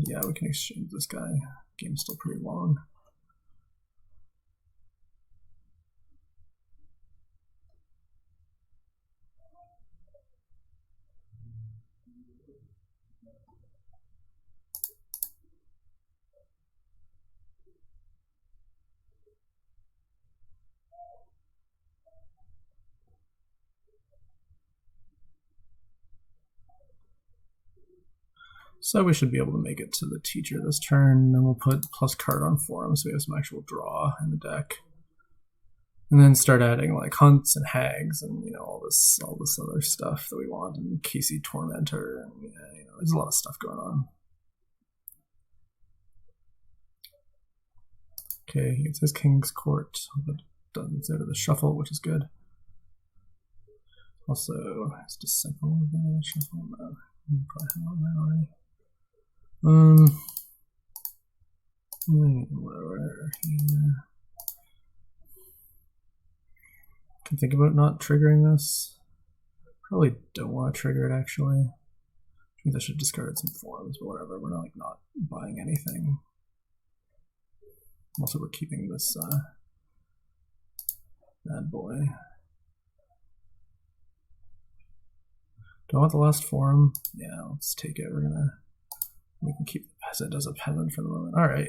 Yeah, we can exchange this guy. Game's still pretty long. So we should be able to make it to the teacher this turn, and we'll put plus card on forum so we have some actual draw in the deck. And then start adding like hunts and hags and, you know, all this other stuff that we want, and KC Tormentor, and yeah, you know, there's a lot of stuff going on. Okay, he gets his King's Court, but doesn't go to the shuffle, which is good. Also, his Disciple of the shuffle. No, probably have that already. Whatever here. Can think about not triggering this. Probably don't want to trigger it actually. I think I should discard some forms, but whatever. We're not buying anything. Also, we're keeping this bad boy. Do I want the last forum? Yeah, let's take it. We can keep the peasant as a peasant for the moment. All right,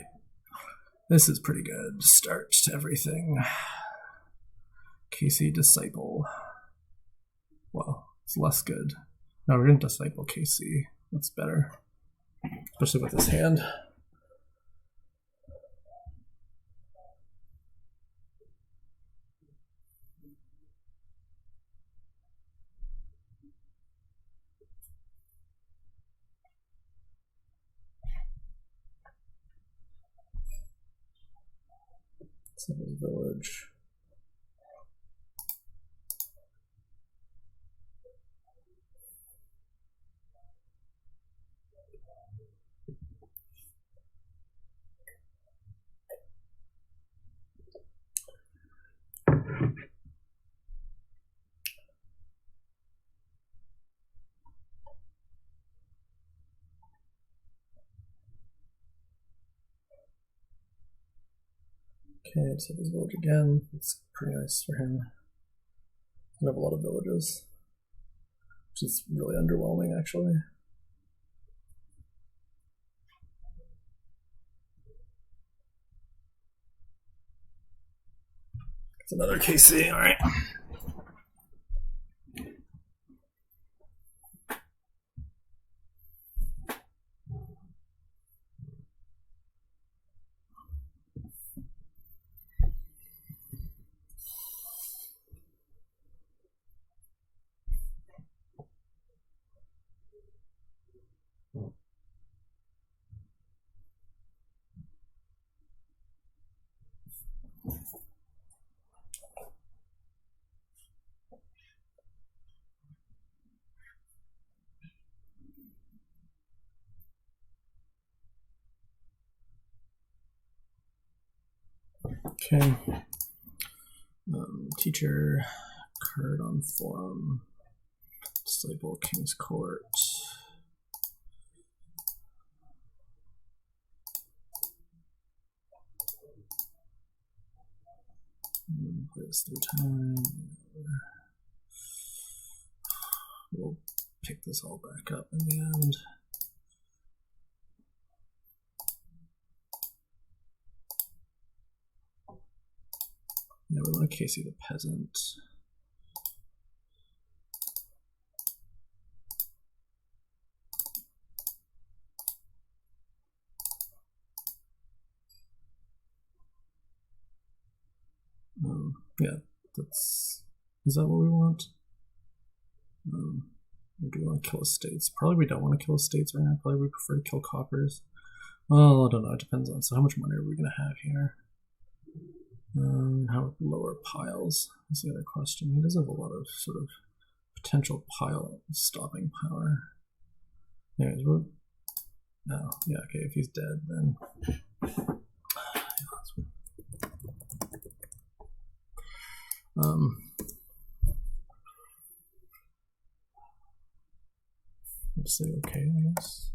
this is pretty good. Start to everything. KC Disciple. Well, it's less good. No, we're going to Disciple KC. That's better, especially with this hand. Civil Village. Okay, let's hit this village again. It's pretty nice for him. We have a lot of villages, which is really underwhelming, actually. It's another KC, all right. Okay. Teacher card on forum. Disciple King's Court. Play this 3 times. We'll pick this all back up in the end. Yeah, we want Casey the Peasant. Yeah, is that what we want? Do we want to kill estates? Probably we don't want to kill estates right now. Probably we prefer to kill coppers. Well, I don't know. It depends on how much money are we going to have here. How lower piles is the other question. He does have a lot of sort of potential pile stopping power. Anyways, no, yeah, okay. If he's dead, then let's say okay, I guess.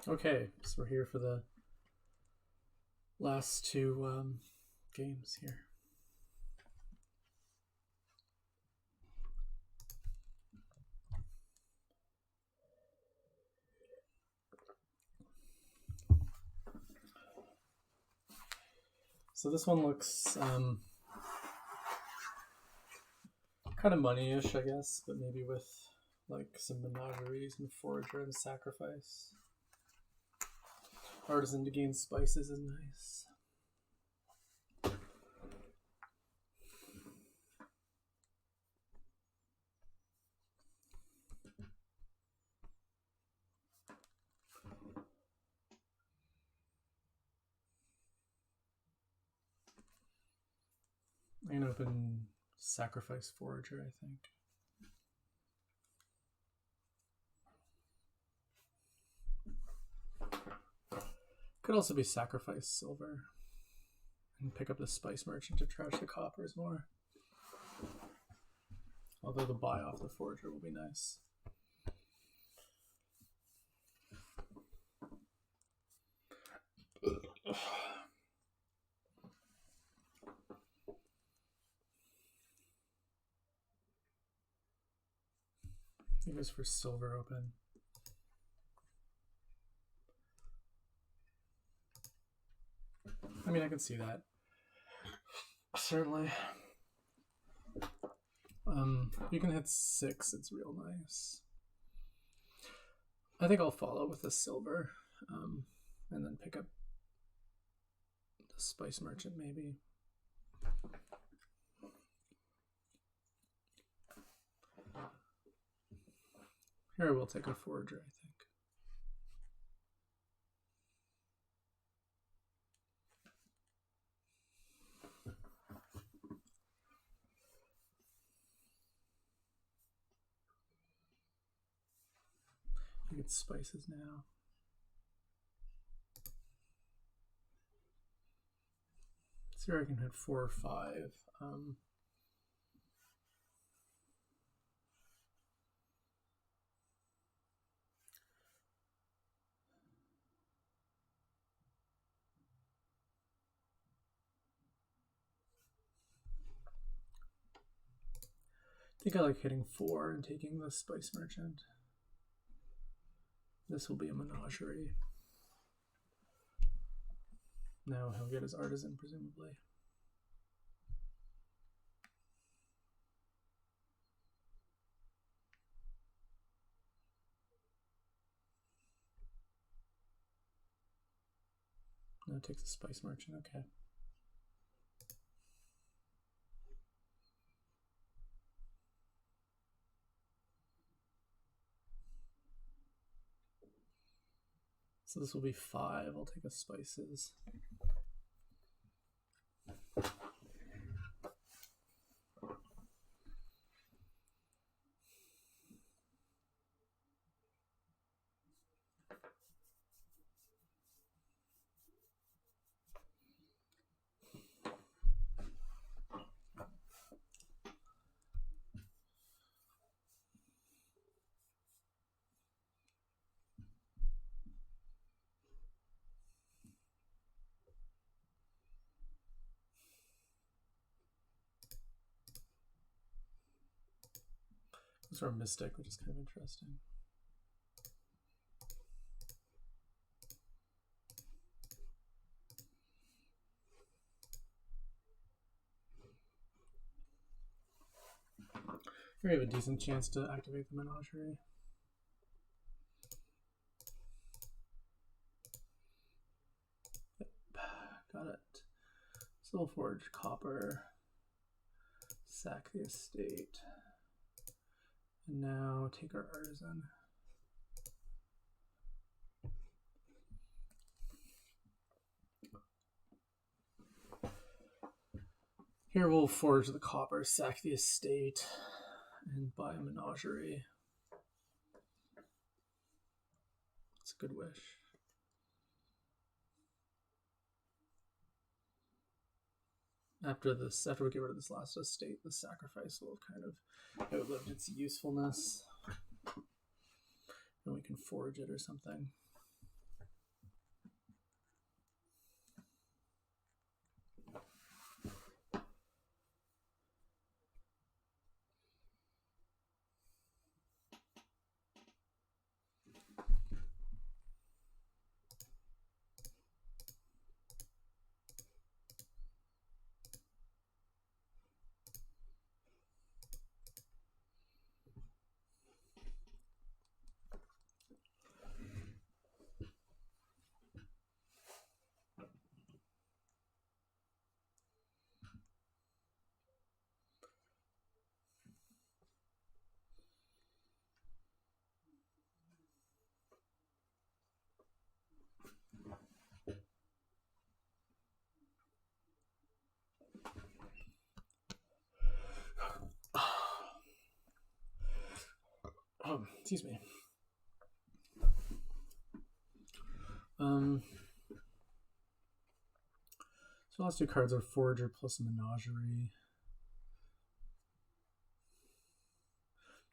Okay, so we're here for the last 2 games here. So this one looks kind of money-ish, I guess, but maybe with like some menageries and forager and sacrifice. Artisan to gain spices is nice. I'm gonna open sacrifice forager, I think. Could also be sacrifice silver and pick up the spice merchant to trash the coppers more. Although the buy off the forager will be nice. I think it was for silver open. I mean, I can see that. Certainly. You can hit 6, it's real nice. I think I'll follow with the silver, and then pick up the Spice Merchant maybe. Here we'll take a Forager, I think. I think it's spices now. See where I can hit 4 or 5. I think I like hitting 4 and taking the Spice Merchant. This will be a menagerie. Now he'll get his artisan, presumably. No, it takes a Spice Merchant, okay. So this will be 5. I'll take a spices. Those are a Mystic, which is kind of interesting. Here we have a decent chance to activate the menagerie. Yep, got it. Soul Forge, copper, sack the estate. And now take our artisan. Here we'll forge the copper, sack the estate, and buy a menagerie. It's a good wish. After we get rid of this last estate, the sacrifice will have kind of outlived its usefulness. And we can forge it or something. Excuse me. So last 2 cards are Forager plus Menagerie.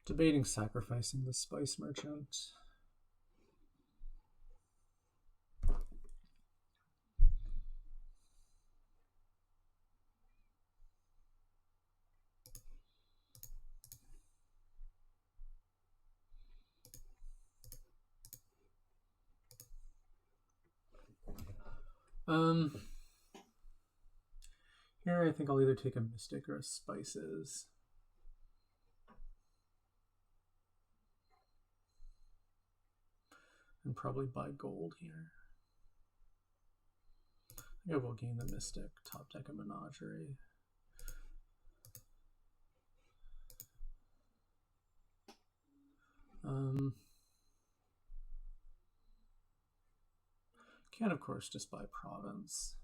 Debating sacrificing the Spice Merchant. Here I think I'll either take a Mystic or a Spices. and probably buy gold here. I think I will gain the Mystic, top deck a Menagerie. Can of course just buy Province.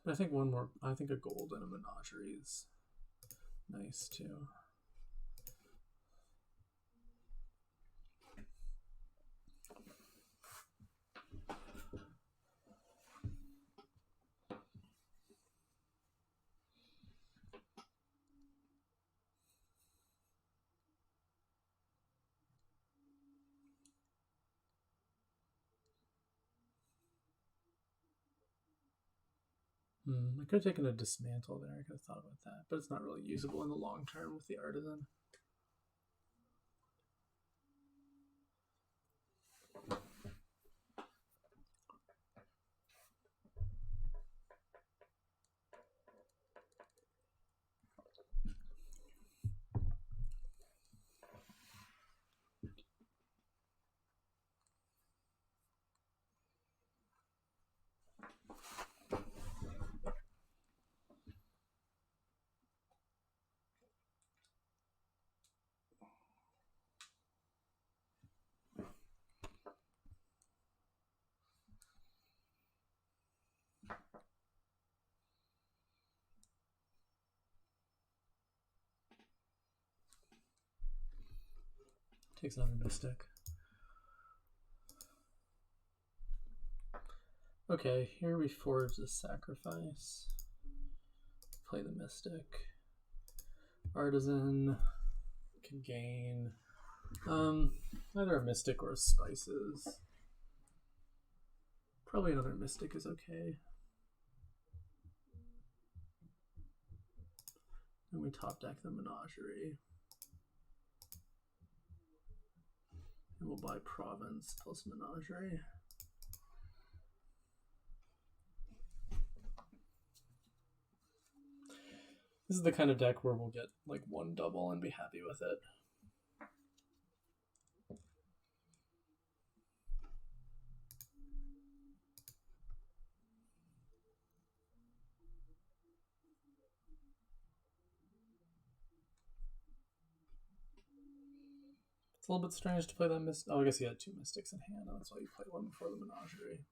But I think one more, I think a gold and a Menagerie is nice too. I could have taken a Dismantle there. I could have thought about that, but it's not really usable in the long term with the Artisan. Takes another Mystic. Okay, here we forge the Sacrifice. Play the Mystic. Artisan can gain either a Mystic or a Spices. Probably another Mystic is okay. And we top deck the Menagerie. And we'll buy Province plus Menagerie. This is the kind of deck where we'll get like one double and be happy with it. It's a little bit strange to play that Mystic. Oh, I guess he had two Mystics in hand. That's why you played one before the Menagerie.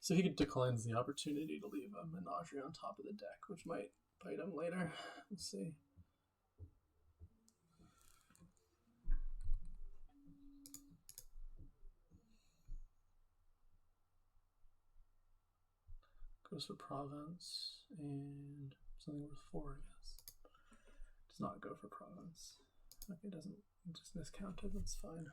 So he declines the opportunity to leave a Menagerie on top of the deck, which might bite him later. We'll see. Goes for Province and something worth 4, I guess. Does not go for Province. Okay, doesn't just miscounted, that's fine.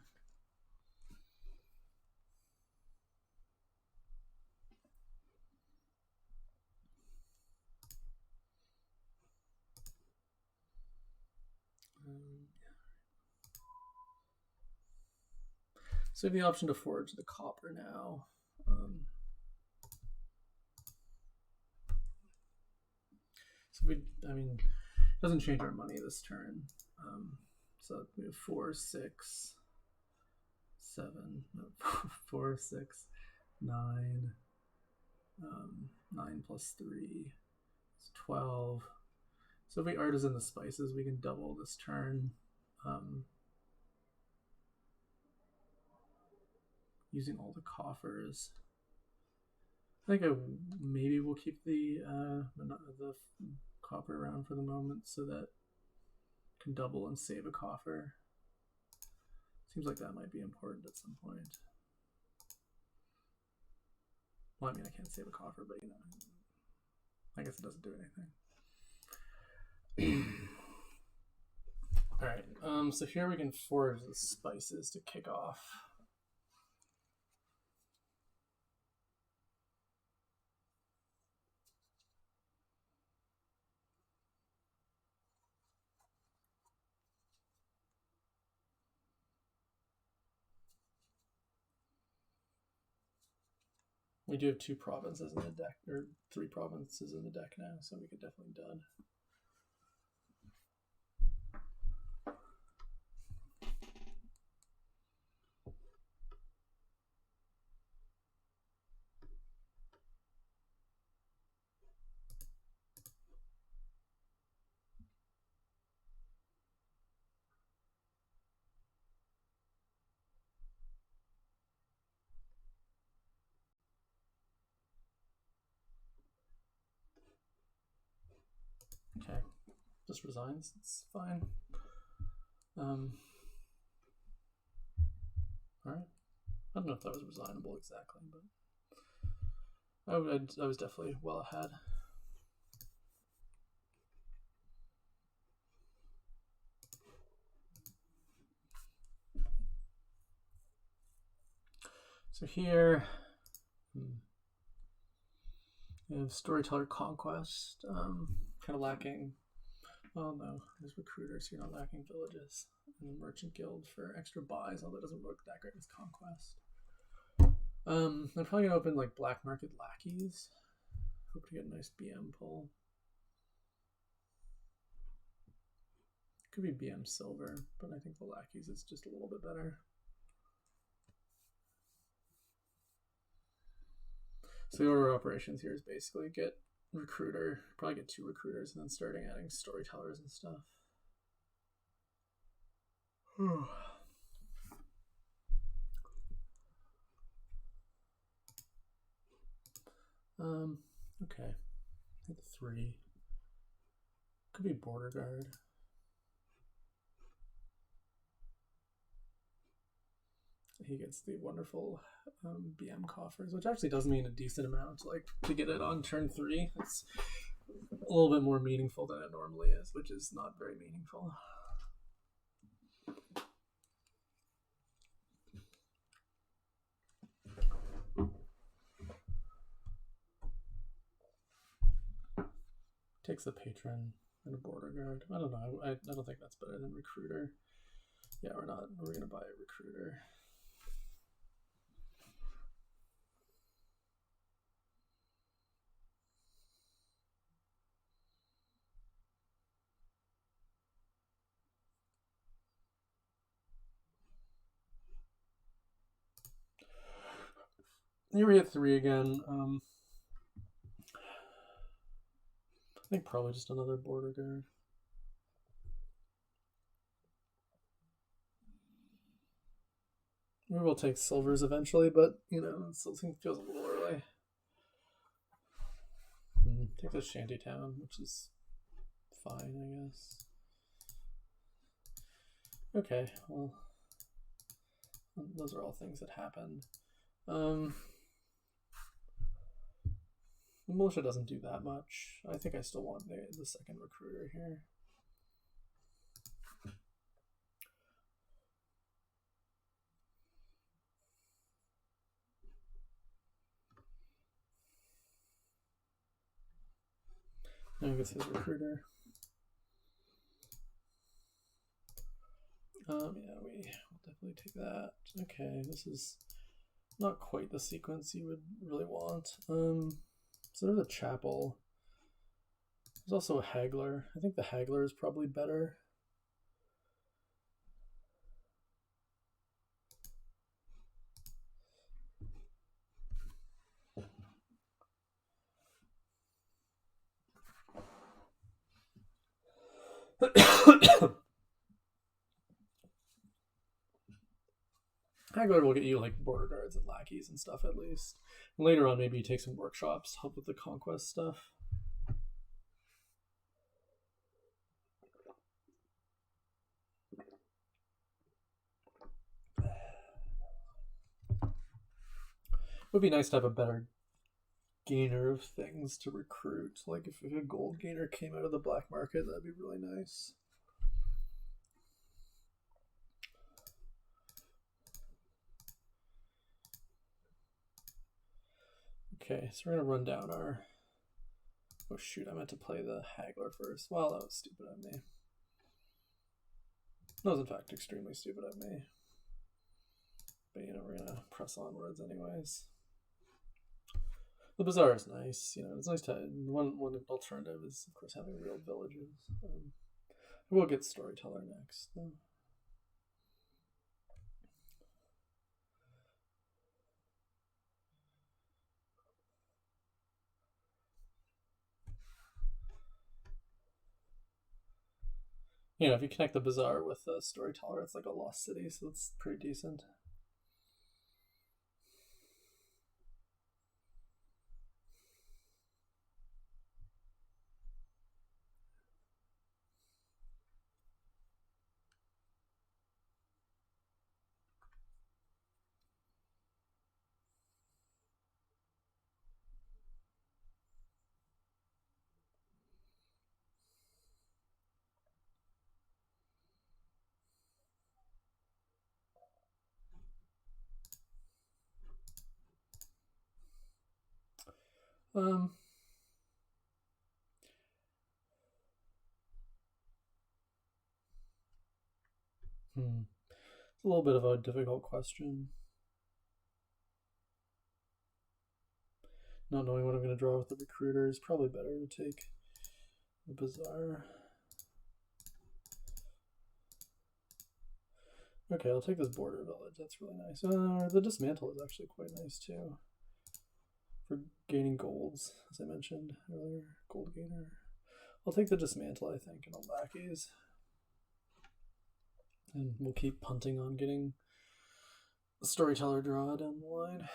So we have the option to forge the copper now. So I mean, it doesn't change our money this turn. So we have 4, 6, 7, no, 4, 6, 9, 9 plus 3 is 12. So if we Artisan the Spices, we can double this turn. Using all the coffers. think maybe we'll keep the copper around for the moment so that I can double and save a coffer. Seems like that might be important at some point. Well, I mean, I can't save a coffer, but you know, I guess it doesn't do anything. All right, so here we can forge the spices to kick off. We do have 2 provinces in the deck, or 3 provinces in the deck now, so we could definitely dud. Okay, just resigns. It's fine. All right. I don't know if that was resignable exactly, but I was definitely well ahead. So here, we have Storyteller Conquest, kind of lacking. Oh no, there's Recruiters, so you're not lacking villages. And the Merchant Guild for extra buys, although it doesn't work that great with Conquest. I'm probably gonna open like Black Market Lackeys. Hope to get a nice BM pull. Could be BM Silver, but I think the Lackeys is just a little bit better. So the order of operations here is basically get Recruiter, probably get 2 Recruiters, and then starting adding Storytellers and stuff. Okay. I think 3. Could be Border Guard. He gets the wonderful BM coffers, which actually does mean a decent amount. Like, to get it on turn 3, it's a little bit more meaningful than it normally is, which is not very meaningful. Takes a Patron and a Border Guard. I don't know. I don't think that's better than Recruiter. Yeah, we're not. We're going to buy a Recruiter. Here we hit 3 again. I think probably just another Border Guard. We will take silvers eventually, but you know, it still feels a little early. Take the Shantytown, which is fine, I guess. Okay, well, those are all things that happened. The militia doesn't do that much. I think I still want the second Recruiter here. I guess his Recruiter. Yeah, we'll definitely take that. Okay, this is not quite the sequence you would really want. So there's a Chapel. There's also a Haggler. I think the Haggler is probably better. Haggler will get you like border guards and lackeys and stuff at least. And later on, maybe you take some workshops, help with the conquest stuff. It would be nice to have a better gainer of things to recruit. Like if a gold gainer came out of the black market, that'd be really nice. Okay, so we're gonna run down our... Oh shoot, I meant to play the Haggler first. Well, that was stupid of me. That was in fact extremely stupid of me. But you know, we're gonna press onwards anyways. The bazaar is nice. You know, it's nice to one alternative is of course having real villages. We'll get storyteller next though. You know, if you connect the bazaar with the storyteller, it's like a lost city, so that's pretty decent. It's a little bit of a difficult question. Not knowing what I'm going to draw with the recruiter is probably better to take the bazaar. Okay, I'll take this border village. That's really nice. The dismantle is actually quite nice too. For gaining golds, as I mentioned earlier. Gold gainer. I'll take the dismantle, I think, and the lackeys. And we'll keep punting on getting the storyteller draw down the line.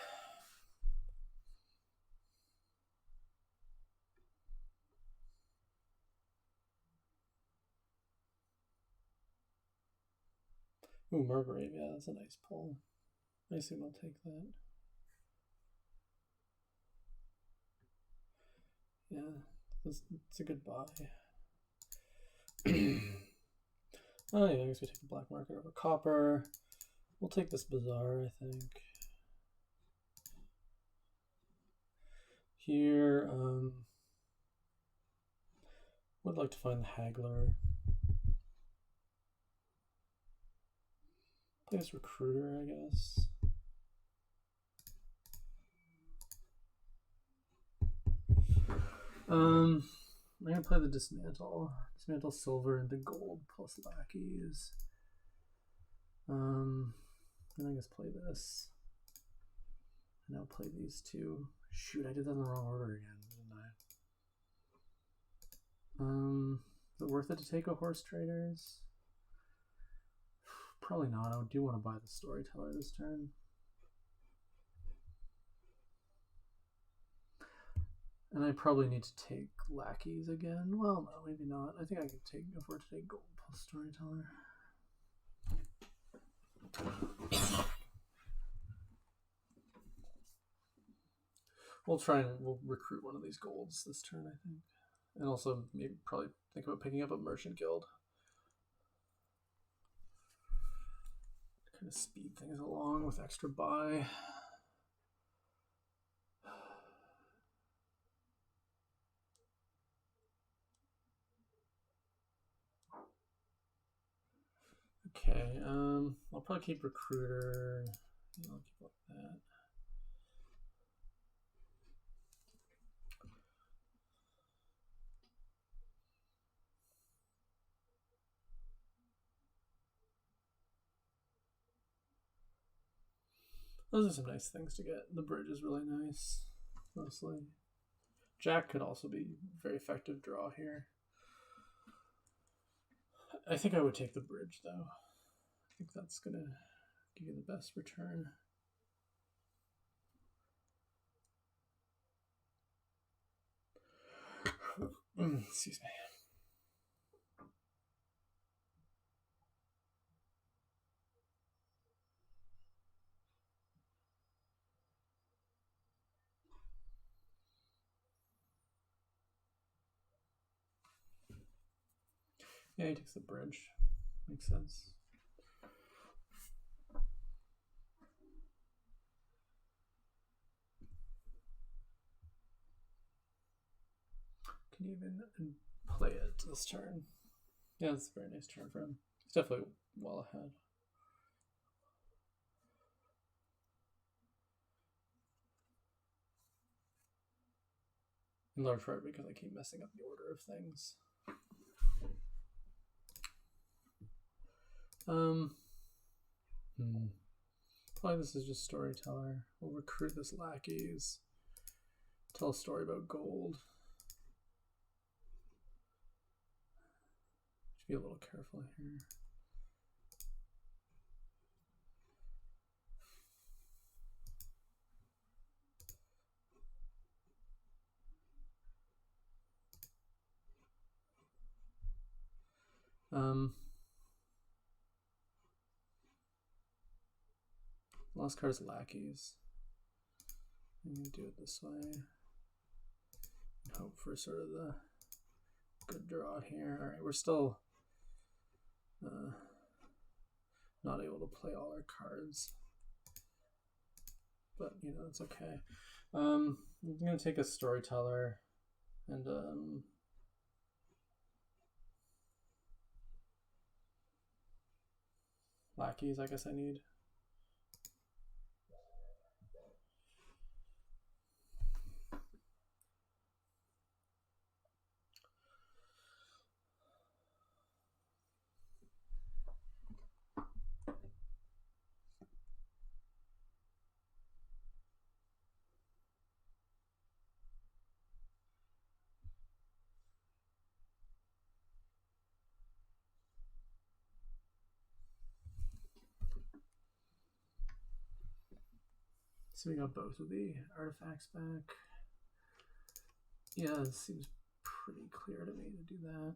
Ooh, Margrave, yeah, that's a nice pull. I assume I'll take that. Yeah, it's a good buy. Oh yeah, I guess we take the black market over copper. We'll take this bazaar, I think. Here, would like to find the haggler. Play this recruiter, I guess. I'm gonna play the dismantle. Dismantle silver into gold plus lackeys. And I guess play this. And I'll play these two. Shoot, I did that in the wrong order again, didn't I? Is it worth it to take a horse traders? Probably not. I do want to buy the storyteller this turn. And I probably need to take lackeys again. Well, no, maybe not. I think I could afford to take gold plus storyteller. We'll recruit one of these golds this turn, I think. And also maybe probably think about picking up a merchant guild. Kind of speed things along with extra buy. Okay, I'll probably keep recruiter. I'll keep like that. Those are some nice things to get. The bridge is really nice, mostly. Jack could also be a very effective draw here. I think I would take the bridge, though. I think that's going to give you the best return. Excuse me. Yeah, he takes the bridge. Makes sense. Can you even play it this turn? Yeah, it's a very nice turn for him. He's definitely well ahead. In large part because I keep messing up the order of things. Probably this is just storyteller. We'll recruit this lackeys. Tell a story about gold. Should be a little careful here. Last card's lackeys. I'm going to do it this way. And hope for sort of the good draw here. Alright, we're still not able to play all our cards. But, you know, it's okay. I'm going to take a storyteller and lackeys, I guess I need. So we got both of the artifacts back. Yeah, it seems pretty clear to me to do that.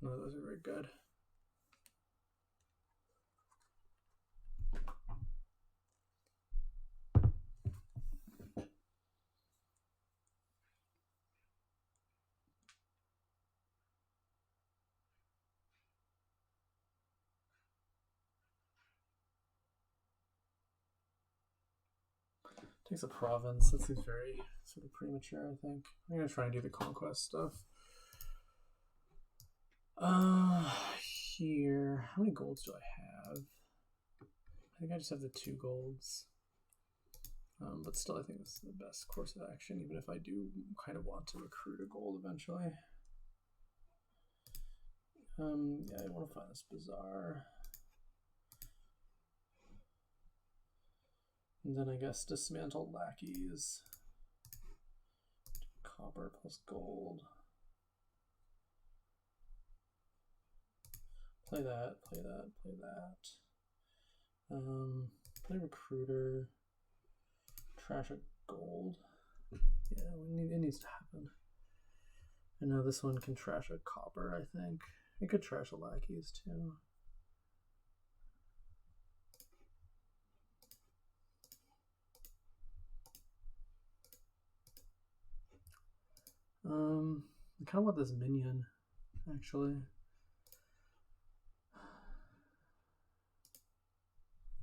None of those are very good. Takes a province. That seems very sort of premature, I think. I'm going to try and do the conquest stuff. Here. How many golds do I have? I think I just have the 2 golds. But still, I think this is the best course of action, even if I do kind of want to recruit a gold eventually. Yeah, I want to find this bazaar. And then I guess dismantle lackeys. Copper plus gold. Play that, play that, play that. Play recruiter. Trash a gold. Yeah, it needs to happen. I know this one can trash a copper, I think. It could trash a lackeys too. I kind of want this minion, actually.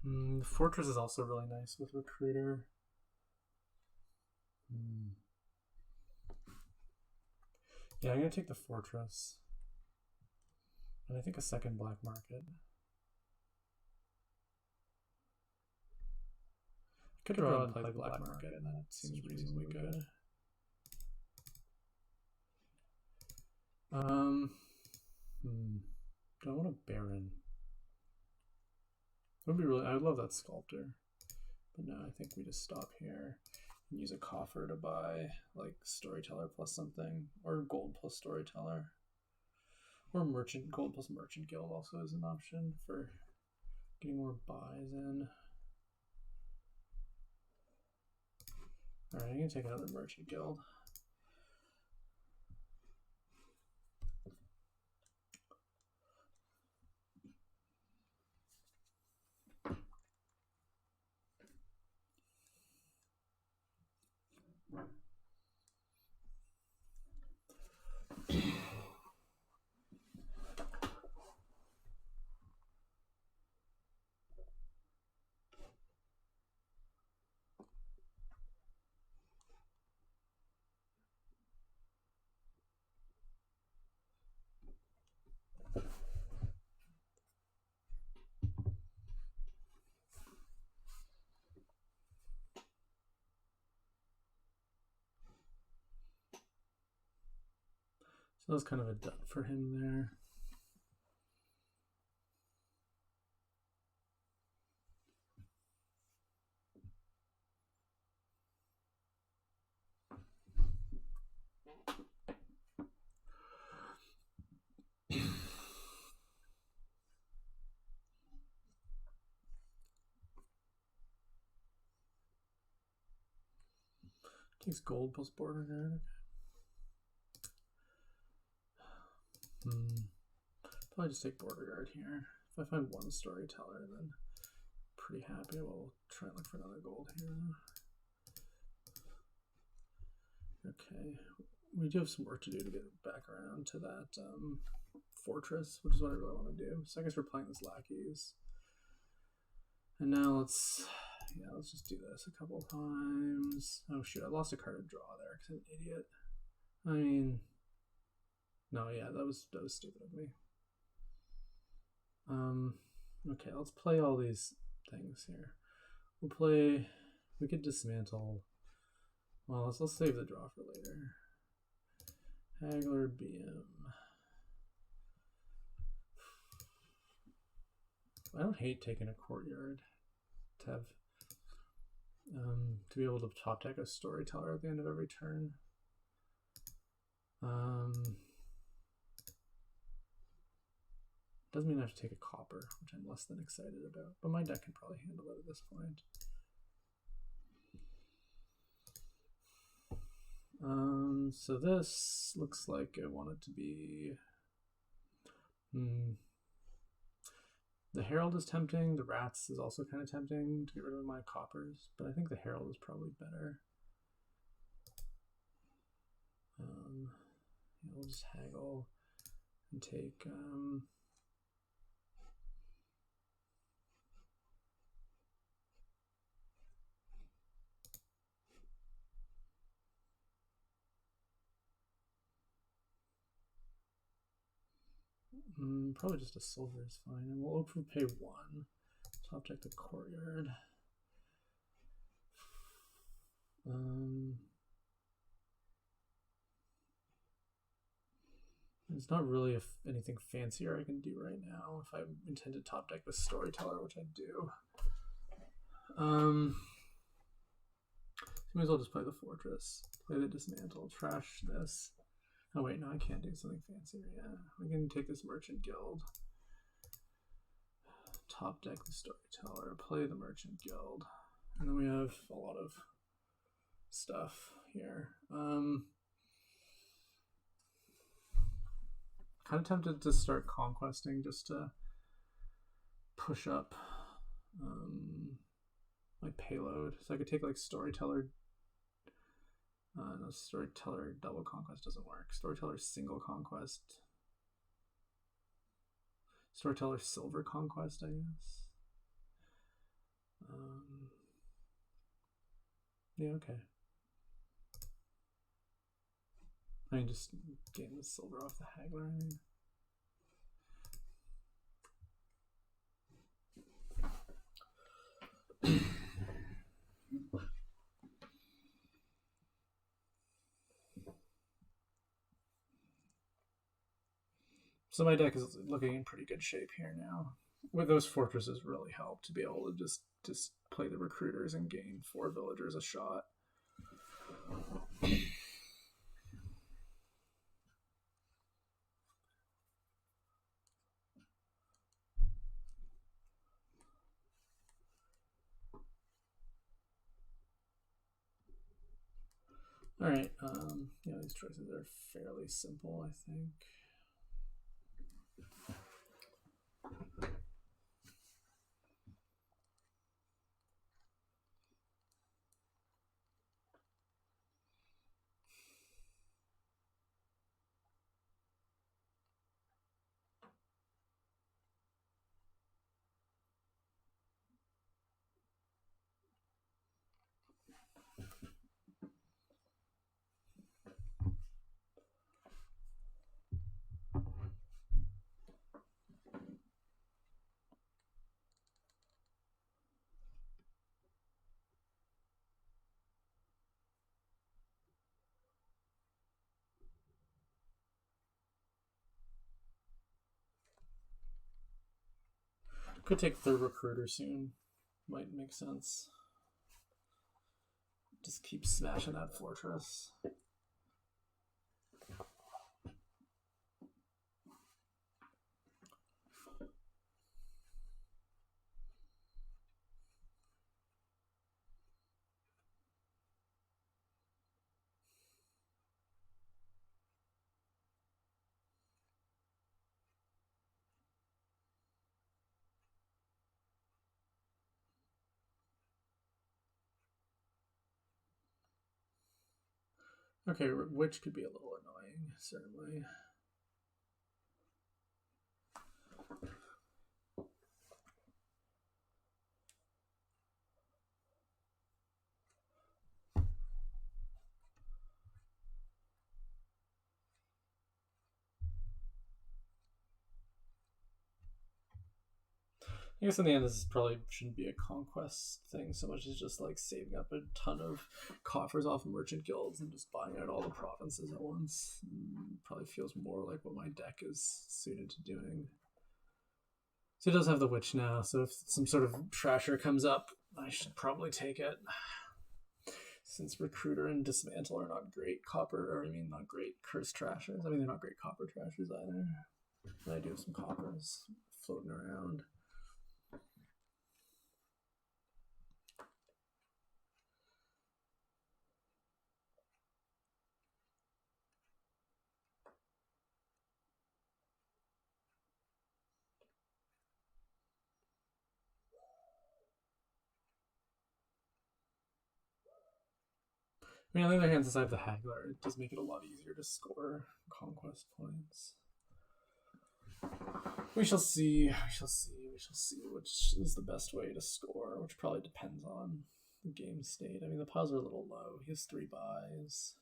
The fortress is also really nice with recruiter. Yeah, I'm gonna take the fortress. And I think a second black market. I could draw and play the black market, and that seems reasonably good. Do I want a baron? It would be really. I would love that sculptor, but no. I think we just stop here and use a coffer to buy like storyteller plus something, or gold plus storyteller, or merchant. Gold plus merchant guild also is an option for getting more buys in. All right, I'm gonna take another merchant guild. So that was kind of a dud for him there. Takes gold plus border guard. Probably just take border guard here. If I find one storyteller, then pretty happy. We'll try and look for another gold here. Okay, we do have some work to do to get back around to that fortress, which is what I really want to do. So I guess we're playing as lackeys. And now let's just do this a couple times. Oh shoot, I lost a card to draw there because I'm an idiot. I mean, no, yeah, that was stupid of me. Okay, let's play all these things here. We could dismantle. Well, let's save the draw for later. Haggler BM. I don't hate taking a courtyard to have to be able to top deck a storyteller at the end of every turn. Doesn't mean I have to take a copper, which I'm less than excited about, but my deck can probably handle it at this point. So this looks like I want it to be. The Herald is tempting. The Rats is also kind of tempting to get rid of my coppers, but I think the Herald is probably better. Yeah, we'll just haggle and take. Probably just a silver is fine, and we'll overpay one. Top deck the courtyard. There's not really anything fancier I can do right now if I intend to top deck the storyteller, which I do. Might as well just play the fortress, play the dismantle, trash this. Oh wait, no, I can't do something fancier. Yeah, we can take this merchant guild, top deck the storyteller, play the merchant guild, and then we have a lot of stuff here. Kind of tempted to start conquesting just to push up my payload. So I could take like storyteller. No, storyteller double conquest doesn't work. Storyteller single conquest. Storyteller silver conquest, I guess. Yeah, okay. I mean, just getting the silver off the haggler. I mean. So my deck is looking in pretty good shape here now. With those fortresses really help to be able to just play the recruiters and gain 4 villagers a shot. All right, yeah, these choices are fairly simple, I think. Could take 3rd recruiter soon. Might make sense. Just keep smashing that fortress. Okay, which could be a little annoying, certainly. I guess in the end, this probably shouldn't be a conquest thing so much as just like saving up a ton of coffers off of merchant guilds and just buying out all the provinces at once. Probably feels more like what my deck is suited to doing. So he does have the witch now, so if some sort of trasher comes up, I should probably take it. Since recruiter and dismantle are not great not great curse trashers. I mean, they're not great copper trashers either. But I do have some coppers floating around. I mean, on the other hand, since I have the haggler, it does make it a lot easier to score conquest points. We shall see. We shall see. We shall see which is the best way to score, which probably depends on the game state. I mean, the piles are a little low. He has 3 buys.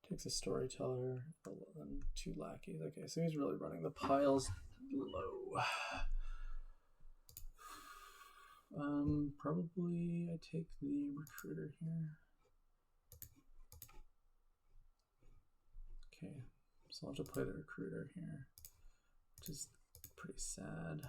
Takes a storyteller and 2 lackeys. Okay, so he's really running the piles low. Probably I take the recruiter here. Okay, so I'll have to play the recruiter here, which is pretty sad.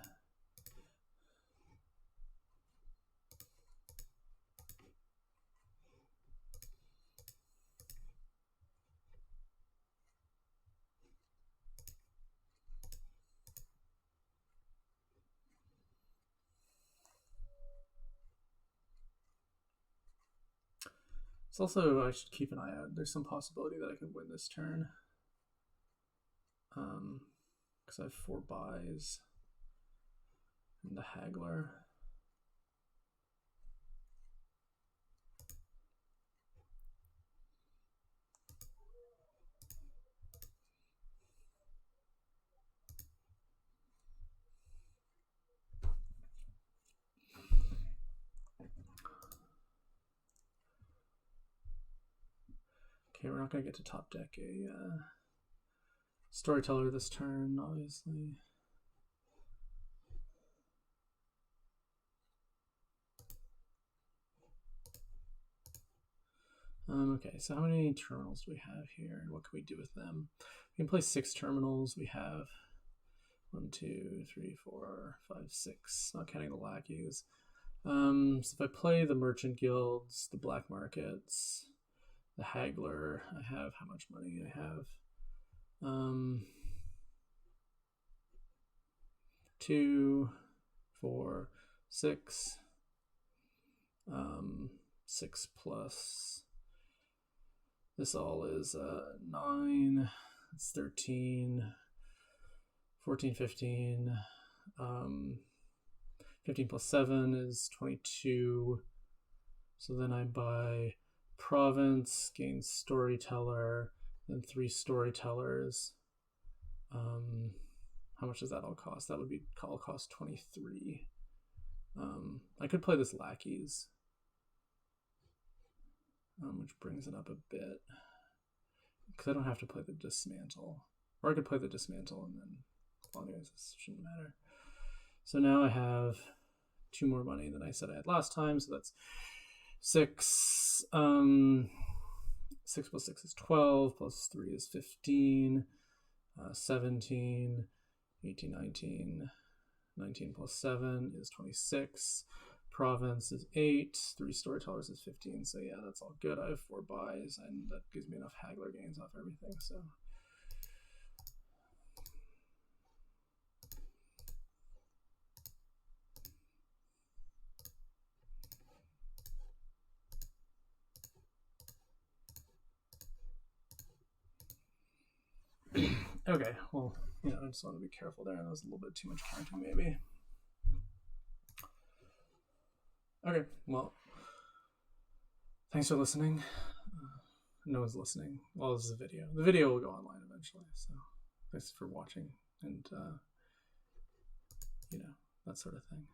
It's also, I should keep an eye out. There's some possibility that I can win this turn. Because I have 4 buys. And the haggler. Okay, we're not going to get to top deck a storyteller this turn, obviously. Okay, so how many terminals do we have here, and what can we do with them? We can play 6 terminals. We have 1, 2, 3, 4, 5, 6, not counting the lackeys. So if I play the merchant guilds, the black markets, the haggler, I have how much money? I have 2, 4, 6, 6 plus. This all is 9, it's 13, 14, 15. 15 plus 7 is 22. So then I buy province, gain storyteller, then 3 storytellers. How much does that all cost? That would be all cost 23. I could play this lackeys, which brings it up a bit, because I don't have to play the dismantle. Or I could play the dismantle and then, well, anyways, this shouldn't matter. So now I have 2 more money than I said I had last time, so that's 6. 6 plus 6 is 12, plus 3 is 15, 17, 18, 19. 19 plus 7 is 26. Province is 8. 3 storytellers is 15. So yeah, that's all good. I have 4 buys, and that gives me enough haggler gains off everything. So okay, well, you know, I just want to be careful there. That was a little bit too much counting, maybe. Okay, well, thanks for listening. No one's listening. Well, this is a video. The video will go online eventually, so thanks for watching and, you know, that sort of thing.